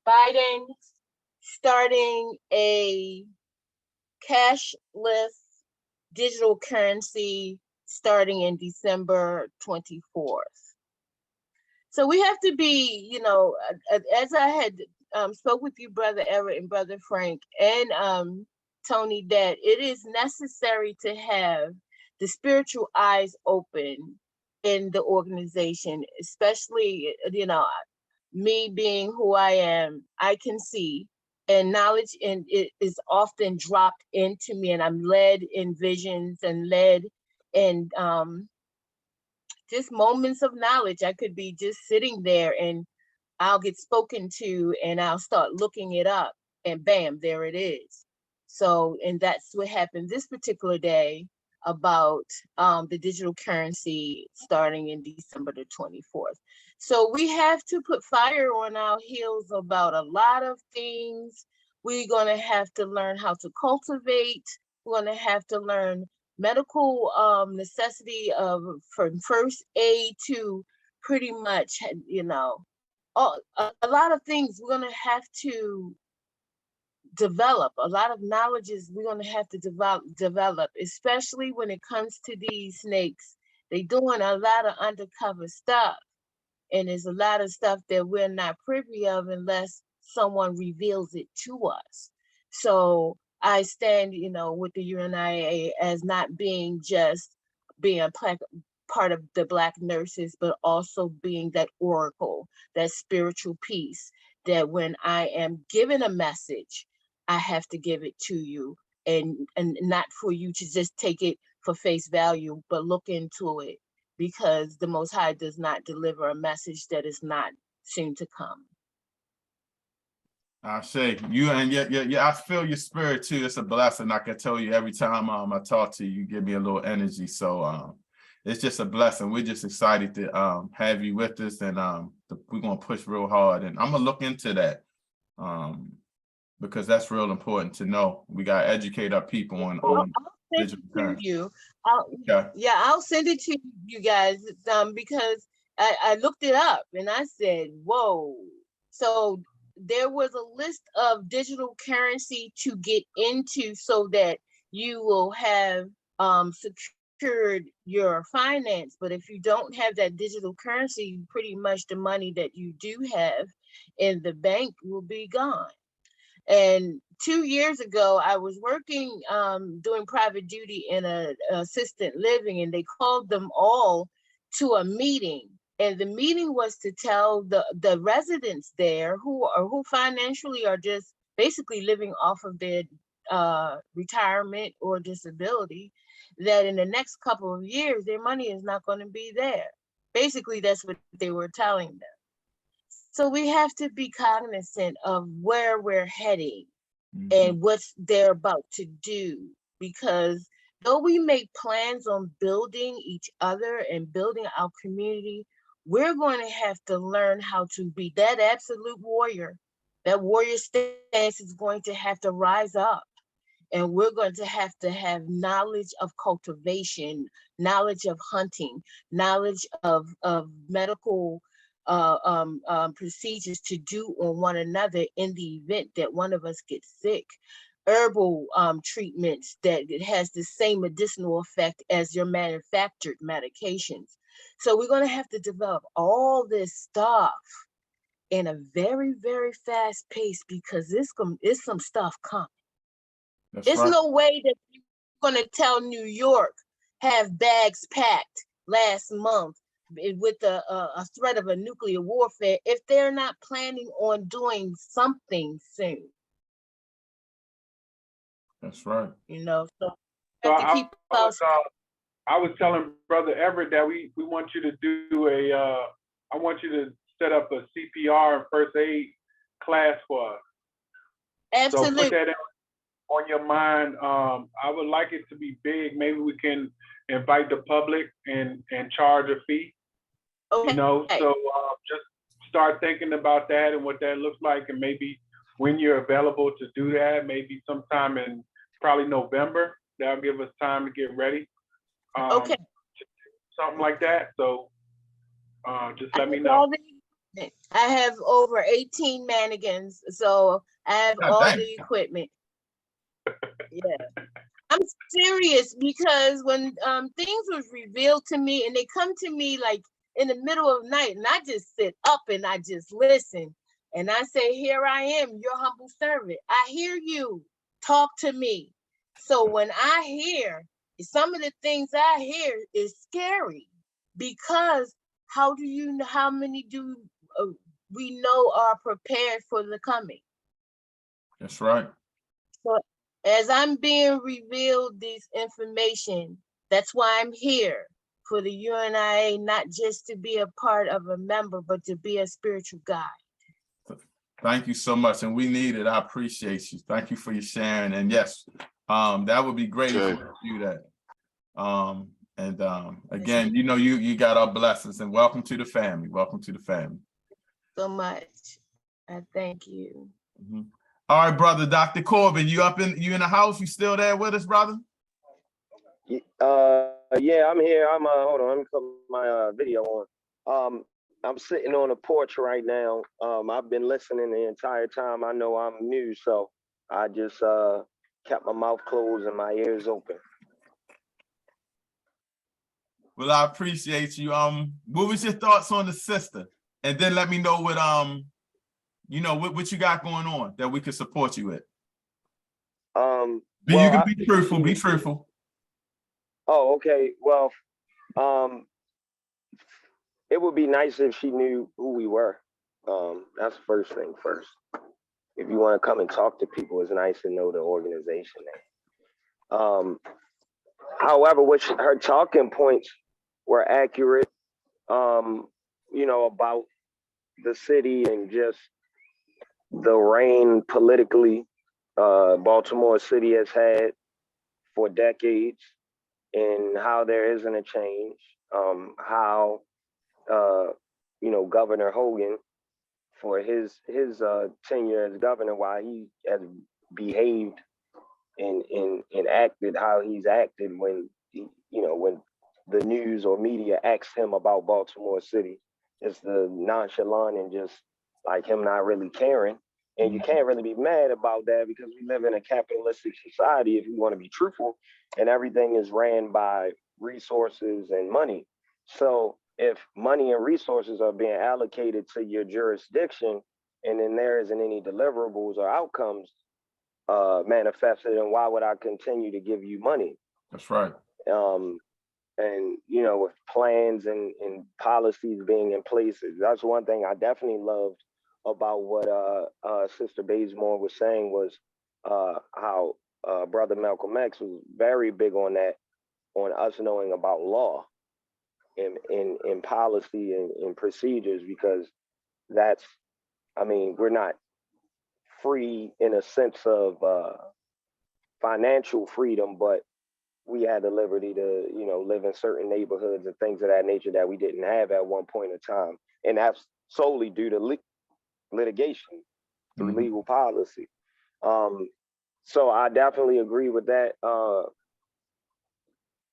Biden starting a cashless digital currency starting in December 24th. So we have to be, as I had spoke with you, Brother Everett and Brother Frank and Tony, that it is necessary to have the spiritual eyes open in the organization, especially, me being who I am, I can see, and knowledge, and it is often dropped into me, and I'm led in visions and led in just moments of knowledge. I could be just sitting there and I'll get spoken to and I'll start looking it up, and bam, there it is. So, and that's what happened this particular day about the digital currency starting in December the 24th. So we have to put fire on our heels about a lot of things. We're going to have to learn how to cultivate. We're going to have to learn medical necessity from first aid to pretty much, a lot of things we're going to have to develop. A lot of knowledges we're going to have to develop, especially when it comes to these snakes. They're doing a lot of undercover stuff, and there's a lot of stuff that we're not privy of unless someone reveals it to us. So I stand, with the UNIA as not being just being a part of the Black nurses, but also being that oracle, that spiritual piece, that when I am given a message, I have to give it to you, and not for you to just take it for face value, but look into it, because the Most High does not deliver a message that is not soon to come. I say you, and yeah, I feel your spirit too. It's a blessing. I can tell you every time I talk to you, you give me a little energy. So it's just a blessing. We're just excited to have you with us, and we're gonna push real hard, and I'm gonna look into that because that's real important to know. We gotta educate our people on digital currency. I'll send it to you guys because I looked it up and I said, whoa. So there was a list of digital currency to get into so that you will have secured your finance. But if you don't have that digital currency, pretty much the money that you do have in the bank will be gone. And 2 years ago, I was working, doing private duty in a assisted living, and they called them all to a meeting. And the meeting was to tell the residents there who financially are just basically living off of their retirement or disability, that in the next couple of years, their money is not going to be there. Basically, that's what they were telling them. So we have to be cognizant of where we're heading and what they're about to do, because though we make plans on building each other and building our community, we're going to have to learn how to be that absolute warrior. That warrior stance is going to have to rise up, and we're going to have knowledge of cultivation, knowledge of hunting, knowledge of medical procedures to do on one another in the event that one of us gets sick, herbal treatments that it has the same medicinal effect as your manufactured medications. So we're going to have to develop all this stuff in a very, very fast pace, because it's some stuff coming. There's no way that you're going to tell New York have bags packed last month with a threat of a nuclear warfare if they're not planning on doing something soon. That's right. So I was telling Brother Everett that we want you to do I want you to set up a CPR and first aid class for us. Absolutely. So put that on your mind. I would like it to be big. Maybe we can invite the public and charge a fee. Okay. So just start thinking about that and what that looks like, and maybe when you're available to do that, maybe sometime in probably November. That'll give us time to get ready. Okay. Something like that. So just let me know. I have over 18 mannequins, so I have all the equipment. Yeah. I'm serious, because when things was revealed to me, and they come to me like in the middle of the night, and I just sit up and I just listen, and I say, here I am, your humble servant. I hear you, talk to me. So when I hear, some of the things I hear is scary, because how many do we know are prepared for the coming? That's right. So as I'm being revealed this information, that's why I'm here for the UNIA, not just to be a part of a member, but to be a spiritual guide. Thank you so much, and we need it. I appreciate you. Thank you for your sharing. And yes, that would be great if you do that. Again, you got our blessings, and welcome to the family. Welcome to the family. So much. I thank you. All right, brother, Dr. Corbin, you in the house? You still there with us, brother? Yeah, I'm here. I'm hold on, let me put my video on. I'm sitting on a porch right now. I've been listening the entire time. I know I'm new, so I just kept my mouth closed and my ears open. Well, I appreciate you. What was your thoughts on the sister? And then let me know You know, what you got going on that we can support you with? Well, You can be truthful, be truthful. Oh, okay. Well, it would be nice if she knew who we were. That's the first thing first. If you want to come and talk to people, it's nice to know the organization name. However, her talking points were accurate, you know, about the city and just the reign politically Baltimore City has had for decades, and how there isn't a change, how you know, Governor Hogan, for his tenure as governor, why he has behaved and acted how he's acted when you know, when the news or media asks him about Baltimore City. It's the nonchalant and just like him not really caring. And you can't really be mad about that because we live in a capitalistic society, if you want to be truthful, and everything is ran by resources and money. So if money and resources are being allocated to your jurisdiction and then there isn't any deliverables or outcomes manifested, then why would I continue to give you money? That's right. And you know, with plans and policies being in place, that's one thing I definitely loved about what Sister Baysmore was saying, was how Brother Malcolm X was very big on that, on us knowing about law and policy and procedures, because that's, I mean, we're not free in a sense of financial freedom, but we had the liberty to, you know, live in certain neighborhoods and things of that nature that we didn't have at one point in time. And that's solely due to litigation through legal policy. So I definitely agree with that.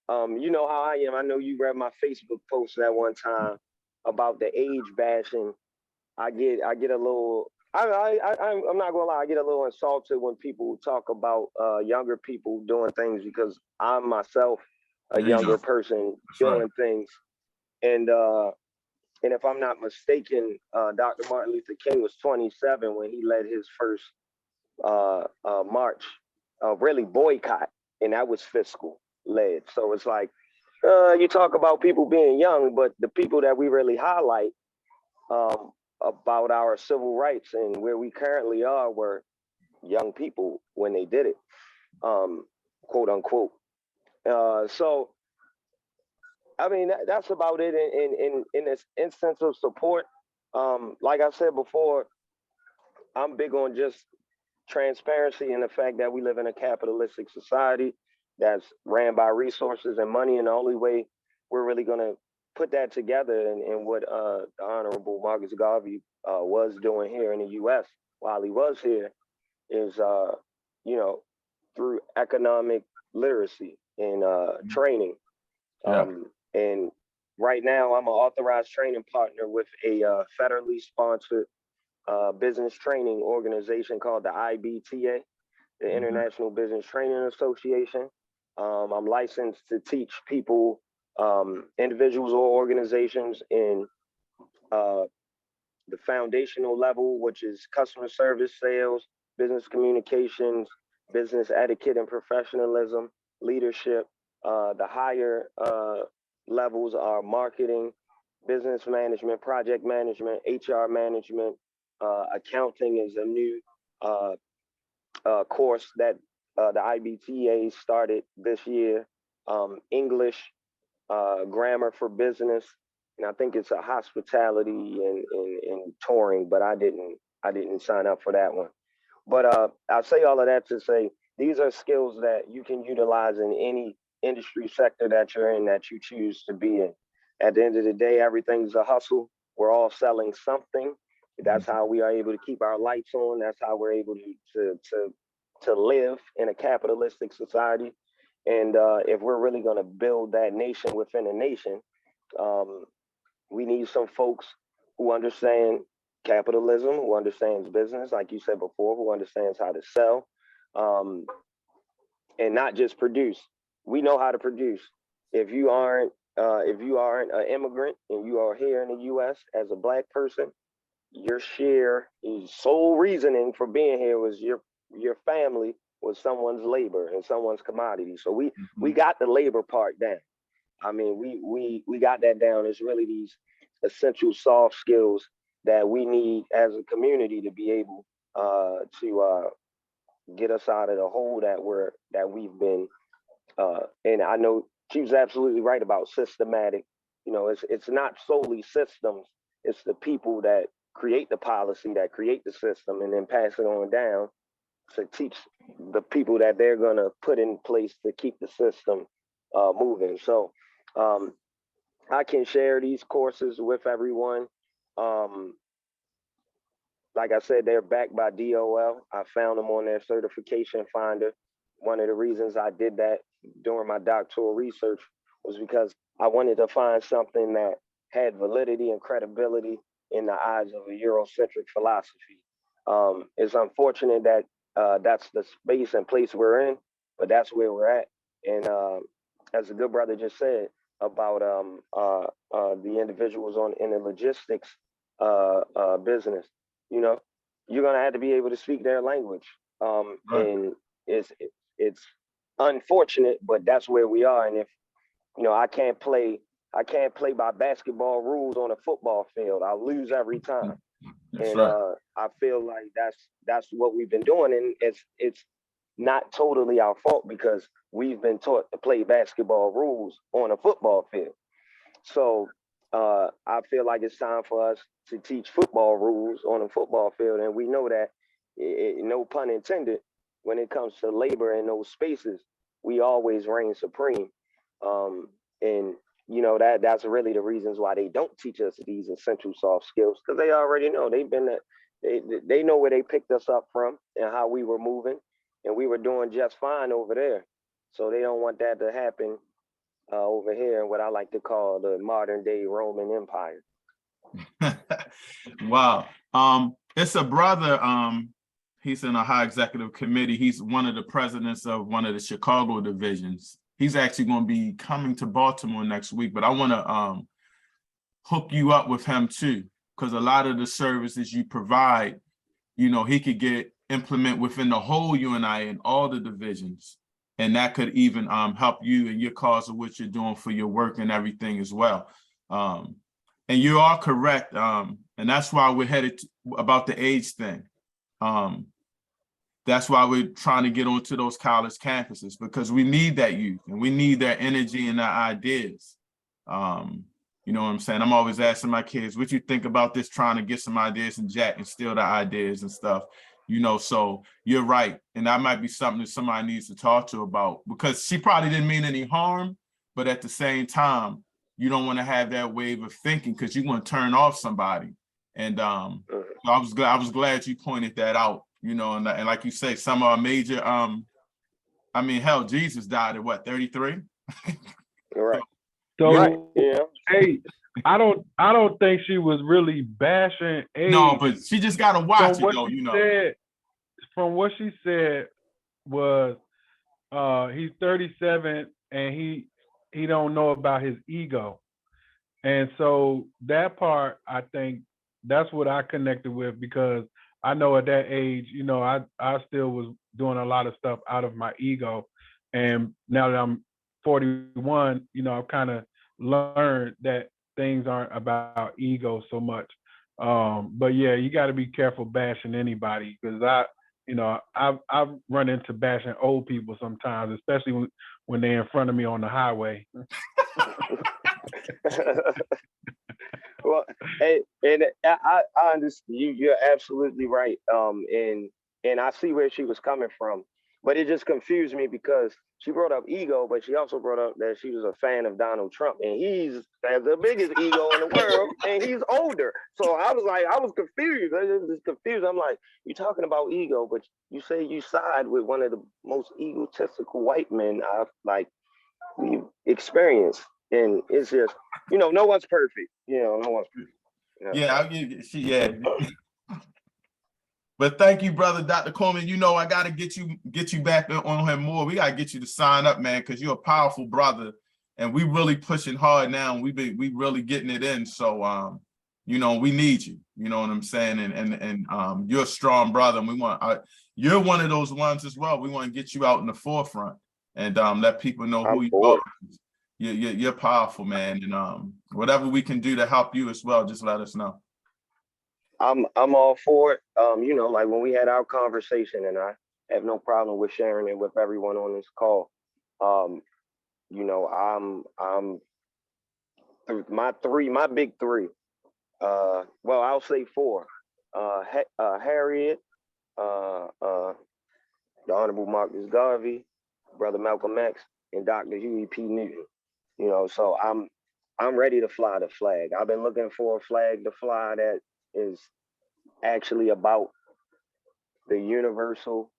You know how I am. I know you read my Facebook post that one time about the age bashing. I get a little, I'm not gonna lie, I get a little insulted when people talk about younger people doing things, because I'm myself a younger person doing things. And if I'm not mistaken, Dr. Martin Luther King was 27 when he led his first march, really boycott, and that was fiscal led. So it's like, you talk about people being young, but the people that we really highlight about our civil rights and where we currently are were young people when they did it, quote unquote. So, I mean, that's about it in this instance of support. Like I said before, I'm big on just transparency and the fact that we live in a capitalistic society that's ran by resources and money, and the only way we're really going to put that together and what the Honorable Marcus Garvey was doing here in the U.S. while he was here is, you know, through economic literacy and training. And right now, I'm an authorized training partner with a federally sponsored business training organization called the IBTA, the International Business Training Association. I'm licensed to teach people, individuals or organizations, in the foundational level, which is customer service, sales, business communications, business etiquette and professionalism, leadership. The higher levels are marketing, business management, project management, HR management. Accounting is a new course that the IBTA started this year. English, grammar for business, and I think it's a hospitality and touring, but I didn't sign up for that one. But I say all of that to say these are skills that you can utilize in any industry sector that you're in, that you choose to be in. At the end of the day, everything's a hustle. We're all selling something. That's how we are able to keep our lights on. That's how we're able to live in a capitalistic society. And if we're really going to build that nation within a nation, we need some folks who understand capitalism, who understands business, like you said before, who understands how to sell, and not just produce. We know how to produce. If you aren't an immigrant and you are here in the U.S. as a Black person, your sole reasoning for being here was your family was someone's labor and someone's commodity. So we got the labor part down. I mean, we got that down. It's really these essential soft skills that we need as a community to be able to get us out of the hole that we've been. And I know she was absolutely right about systematic. You know, it's not solely systems. It's the people that create the policy, that create the system, and then pass it on down to teach the people that they're going to put in place to keep the system moving. So I can share these courses with everyone. Like I said, they're backed by DOL. I found them on their certification finder. One of the reasons I did that during my doctoral research was because I wanted to find something that had validity and credibility in the eyes of a Eurocentric philosophy. It's unfortunate that that's the space and place we're in, but that's where we're at. And as the good brother just said about the individuals in the logistics business, you know, you're gonna have to be able to speak their language. Right. And it's unfortunate, but that's where we are. And if you know, I can't play by basketball rules on a football field. I'll lose every time. That's and right. I feel like that's what we've been doing, and it's not totally our fault because we've been taught to play basketball rules on a football field. So I feel like it's time for us to teach football rules on a football field, and we know that, no pun intended, when it comes to labor in those spaces, we always reign supreme. And you know that's really the reasons why they don't teach us these essential soft skills, because they already know they know where they picked us up from and how we were moving, and we were doing just fine over there. So they don't want that to happen over here in what I like to call the modern day Roman Empire. Wow. It's a brother. He's in a high executive committee. He's one of the presidents of one of the Chicago divisions. He's actually going to be coming to Baltimore next week, but I want to hook you up with him too, because a lot of the services you provide, you know, he could implement within the whole UNI and all the divisions. And that could even help you in your cause of what you're doing for your work and everything as well. And you are correct. And that's why we're headed about the age thing. That's why we're trying to get onto those college campuses, because we need that youth and we need their energy and their ideas. You know what I'm saying? I'm always asking my kids, what you think about this, trying to get some ideas and Jack and steal the ideas and stuff, you know, so you're right. And that might be something that somebody needs to talk to about, because she probably didn't mean any harm, but at the same time, you don't want to have that wave of thinking because you're going to turn off somebody. And so I was glad you pointed that out. You know, and like you say, some are major. I mean, hell, Jesus died at what, 33? Right. So right. Yeah. Hey, I don't think she was really bashing age. No, but she just gotta watch it though, you know. From what she said was he's 37 and he don't know about his ego. And so that part, I think that's what I connected with, because I know at that age, you know, I still was doing a lot of stuff out of my ego. And now that I'm 41, you know, I've kind of learned that things aren't about ego so much. But yeah, you got to be careful bashing anybody, because I've run into bashing old people sometimes, especially when they're in front of me on the highway. Well, and I understand you're absolutely right. And I see where she was coming from, but it just confused me because she brought up ego, but she also brought up that she was a fan of Donald Trump, and he's has the biggest ego in the world, and he's older. So I was confused. I was confused. I'm like, you're talking about ego, but you say you side with one of the most egotistical white men I've experienced. And it's just, you know, no one's perfect. You know, no one's perfect. You know? Yeah, I'll give you, yeah. But thank you, brother, Dr. Coleman. You know, I got to get you back on him more. We got to get you to sign up, man, because you're a powerful brother, and we really pushing hard now. And we really getting it in. So, you know, we need you. You know what I'm saying? And you're a strong brother, and we want you're one of those ones as well. We want to get you out in the forefront and let people know who you are. You're powerful, man, and whatever we can do to help you as well, just let us know. I'm all for it. You know, like when we had our conversation, and I have no problem with sharing it with everyone on this call. You know, I'm my big three. Well, I'll say four. Harriet, the Honorable Marcus Garvey, Brother Malcolm X, and Dr. Huey P. Newton. You know, so I'm ready to fly the flag. I've been looking for a flag to fly that is actually about the universal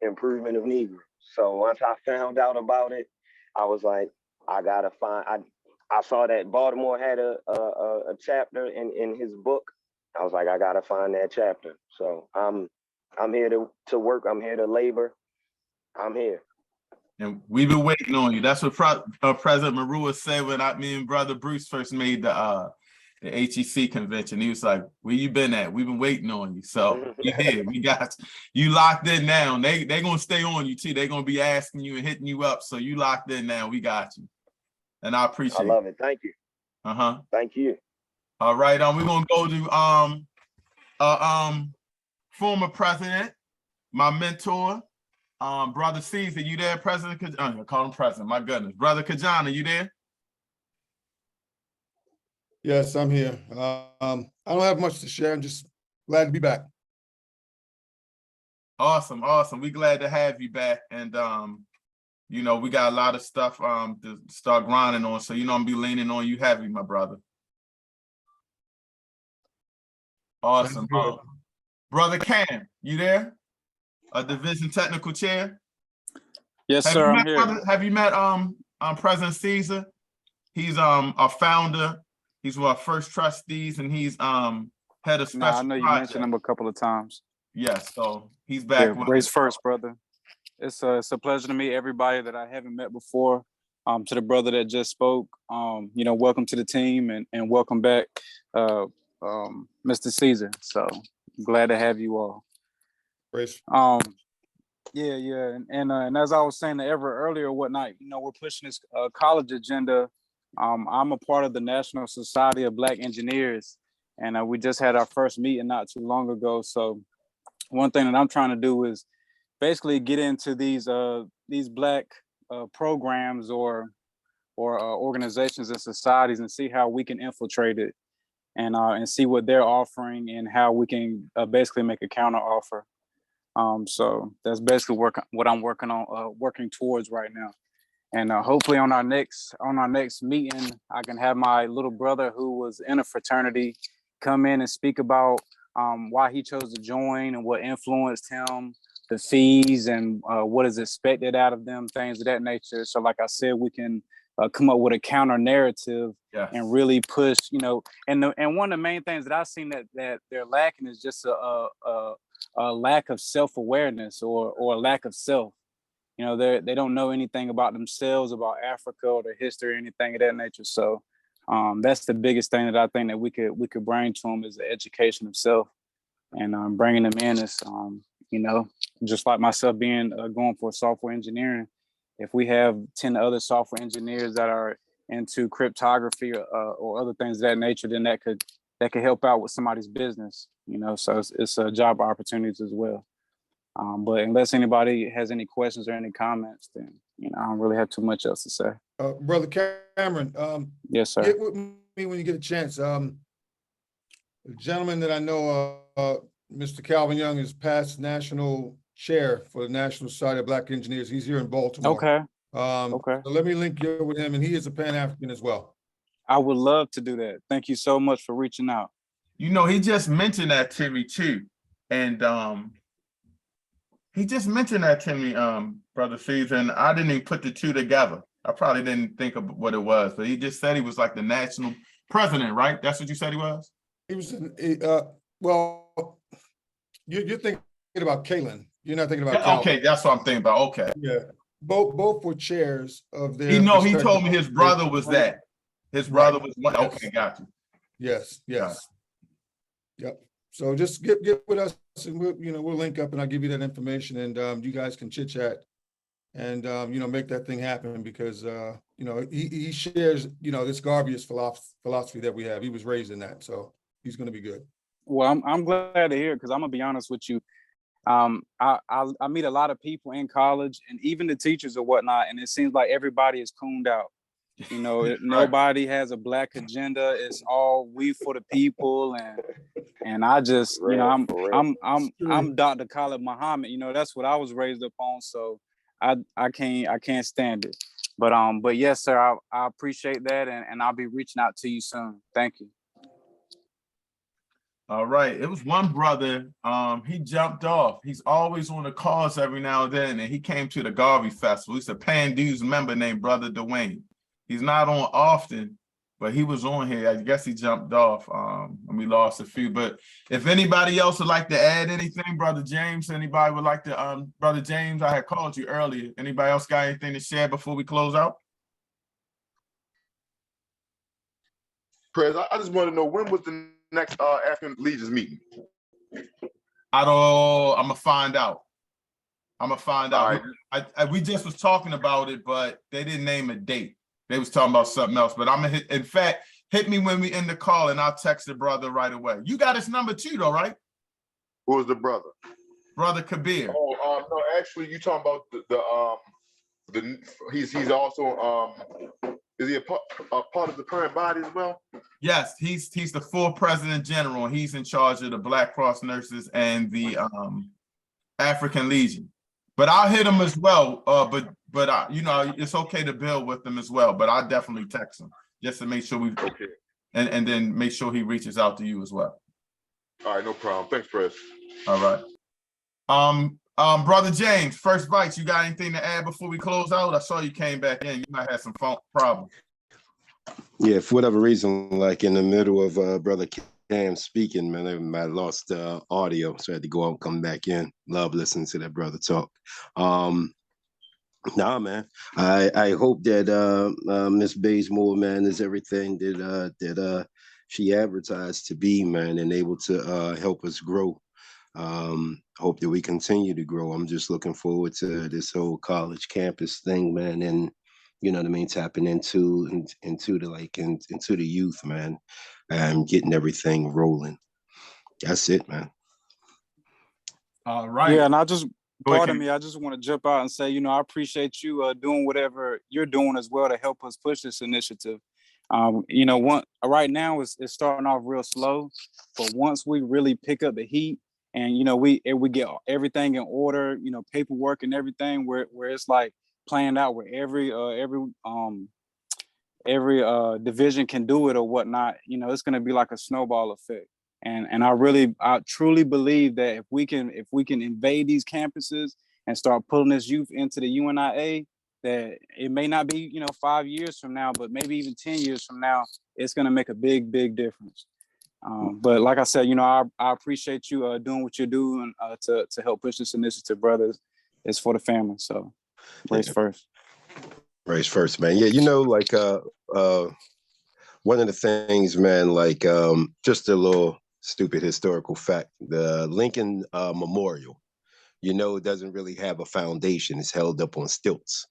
improvement of Negroes. So once I found out about it, I was like, I gotta find. I saw that Baltimore had a chapter in his book. I was like, I gotta find that chapter. So I'm here to work. I'm here to labor. I'm here. And we've been waiting on you. That's what President Marua said when me and Brother Bruce first made the HEC convention. He was like, where you been at? We've been waiting on you. So we here. We got you locked in now. They gonna stay on you too. They're gonna be asking you and hitting you up. So you locked in now. We got you. And I appreciate it. I love it. Thank you. Thank you. All right. We're gonna go to former president, my mentor, Brother Caesar. You there, President? I call him President. My goodness, Brother Kajana, you there? Yes, I'm here. I don't have much to share. I'm just glad to be back. Awesome. We glad to have you back. And you know, we got a lot of stuff to start grinding on. So, you know, I'm gonna be leaning on you heavy, my brother. Awesome. Brother Cam, you there? A division technical chair? Yes, sir. I'm here. Have you met President Caesar? He's a founder. He's one of our first trustees, and he's head of special. I know you mentioned him a couple of times. Yes, so he's back. Yeah, race first, brother. It's a pleasure to meet everybody that I haven't met before. To the brother that just spoke, you know, welcome to the team and welcome back, Mr. Caesar. So glad to have you all. Race. Yeah, and as I was saying to Everett earlier, whatnot, you know, we're pushing this college agenda. I'm a part of the National Society of Black Engineers, and we just had our first meeting not too long ago. So one thing that I'm trying to do is basically get into these Black programs or organizations and societies and see how we can infiltrate it and see what they're offering and how we can basically make a counter offer. So that's basically what I'm working towards right now. And hopefully on our next meeting, I can have my little brother who was in a fraternity come in and speak about why he chose to join and what influenced him, the fees and what is expected out of them, things of that nature. So like I said, we can come up with a counter narrative and really push, you know, and one of the main things that I've seen that they're lacking is just a lack of self-awareness or a lack of self. You know, they don't know anything about themselves, about Africa or their history or anything of that nature. So that's the biggest thing that I think that we could bring to them is the education of self, and bringing them in is, you know, just like myself being going for software engineering. If we have 10 other software engineers that are into cryptography or other things of that nature, then that could help out with somebody's business. You know, so it's a job opportunities as well. But unless anybody has any questions or any comments, then, you know, I don't really have too much else to say. Brother Cameron, yes, sir. Get with me when you get a chance. The gentleman that I know, Mr. Calvin Young, is past national chair for the National Society of Black Engineers. He's here in Baltimore. Okay. Okay. So let me link you with him, and he is a Pan-African as well. I would love to do that. Thank you so much for reaching out. You know, he just mentioned that to me too, and he just mentioned that to me, Brother Caesar, and I didn't even put the two together. I probably didn't think of what it was, but he just said he was like the national president, right? That's what you said he was? He was, well, you're thinking about Kalen. You're not thinking about Calvin. Okay, that's what I'm thinking about. Okay. Yeah, both were chairs of their. He told me his brother was that. His brother was one. Okay, got you. Yes, yes. Yep. So just get with us and we'll link up and I'll give you that information and you guys can chit chat and make that thing happen because he shares, this Garvey's philosophy that we have. He was raised in that, so he's gonna be good. Well, I'm glad to hear it because I'm gonna be honest with you. I meet a lot of people in college and even the teachers or whatnot, and it seems like everybody is cooned out. Nobody has a black agenda. It's all we for the people, and I just, I'm Dr. Khalid Muhammad. That's what I was raised up on. So I can't stand it. But yes, sir, I appreciate that, and I'll be reaching out to you soon. Thank you. All right. It was one brother. He jumped off. He's always on the calls every now and then, and he came to the Garvey Festival. He's a Pan Dudes member named Brother Dwayne. He's not on often, but he was on here. I guess he jumped off, and we lost a few. But if anybody else would like to add anything, Brother James, anybody would like to, Brother James, I had called you earlier. Anybody else got anything to share before we close out? Prez, I just want to know, when was the next African Legions meeting? I'm gonna find out. Right. We just was talking about it, but they didn't name a date. They was talking about something else, but I'm gonna in fact, hit me when we end the call and I'll text the brother right away. You got his number too though, right? Who was the brother? Brother Kabir. Oh, no, actually you talking about he's also, is he a part of the current body as well? Yes, he's the full president general. He's in charge of the Black Cross nurses and the African Legion. But I'll hit him as well. But it's okay to build with him as well. But I'll definitely text him just to make sure we okay, and then make sure he reaches out to you as well. All right, no problem. Thanks, Prez. All right. Brother James, First Bites, you got anything to add before we close out? I saw you came back in. You might have some phone problems. Yeah, for whatever reason, like in the middle of Brother Cam speaking, man, I lost audio, so I had to go out and come back in. Love listening to that brother talk. Nah, man, I hope that Miss Baysmore, man, is everything that she advertised to be, man, and able to help us grow. Hope that we continue to grow. I'm just looking forward to this whole college campus thing, man, and tapping into the youth, man, and getting everything rolling. That's it, man. All right. Yeah, and I just want to jump out and say, I appreciate you doing whatever you're doing as well to help us push this initiative. Right now it's starting off real slow, but once we really pick up the heat and we get everything in order, paperwork and everything where it's like planned out where every division can do it or whatnot, it's going to be like a snowball effect. And I truly believe that if we can invade these campuses and start pulling this youth into the Unia, that it may not be 5 years from now, but maybe even 10 years from now, it's going to make a big difference. But like I said, I appreciate you doing what you're doing to help push this initiative, brothers. It's for the family, so race first. Race first, man. Yeah, like one of the things, man, like just a little stupid historical fact, the Lincoln Memorial, it doesn't really have a foundation. It's held up on stilts.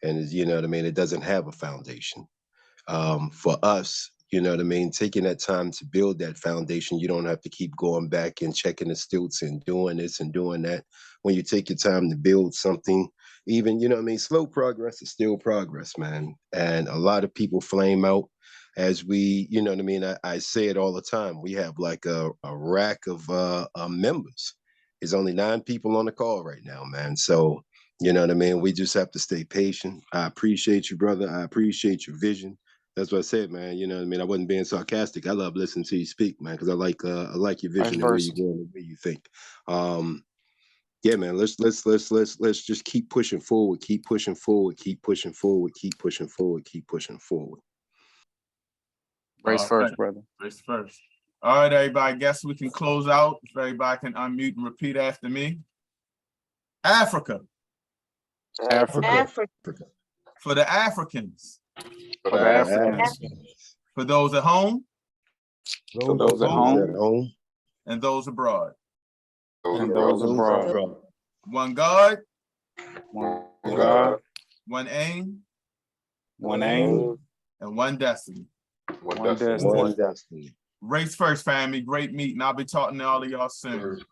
And it doesn't have a foundation. For us, taking that time to build that foundation, you don't have to keep going back and checking the stilts and doing this and doing that. When you take your time to build something, even, slow progress is still progress, man. And a lot of people flame out as we, I say it all the time. We have like a rack of members. There's only 9 people on the call right now, man. So, we just have to stay patient. I appreciate you, brother. I appreciate your vision. That's what I said, man. I wasn't being sarcastic. I love listening to you speak, man, because I like your vision and where you're going and where you think. Yeah, man. Let's just keep pushing forward. Keep pushing forward. Keep pushing forward. Keep pushing forward. Keep pushing forward. Race first, brother. Race first. All right, everybody. I guess we can close out. If everybody can unmute and repeat after me. Africa. Africa. For the Africans. For the Africans. For those at home. those at home and those abroad. and those abroad. One God, One God, one aim, one aim, and one destiny. one destiny. destiny. Race first, family. Great meeting. I'll be talking to all of y'all soon.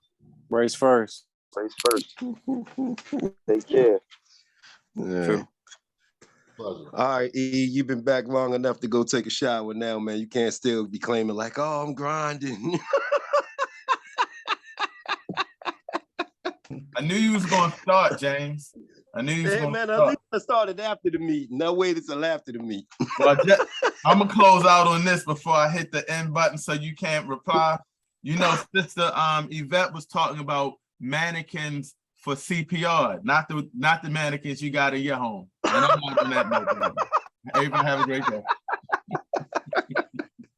Race first. Race first. Take care. Yeah. All right, E, you've been back long enough to go take a shower now, man. You can't still be claiming like, oh, I'm grinding. I knew you was gonna start, James. I knew you was Hey, gonna man, start. I started after the meeting. I waited till after the meeting. Well, I'm gonna close out on this before I hit the end button so you can't reply. You know, Sister Yvette was talking about mannequins for CPR, not the mannequins you got in your home. And I'm not on that note. Everybody have a great day.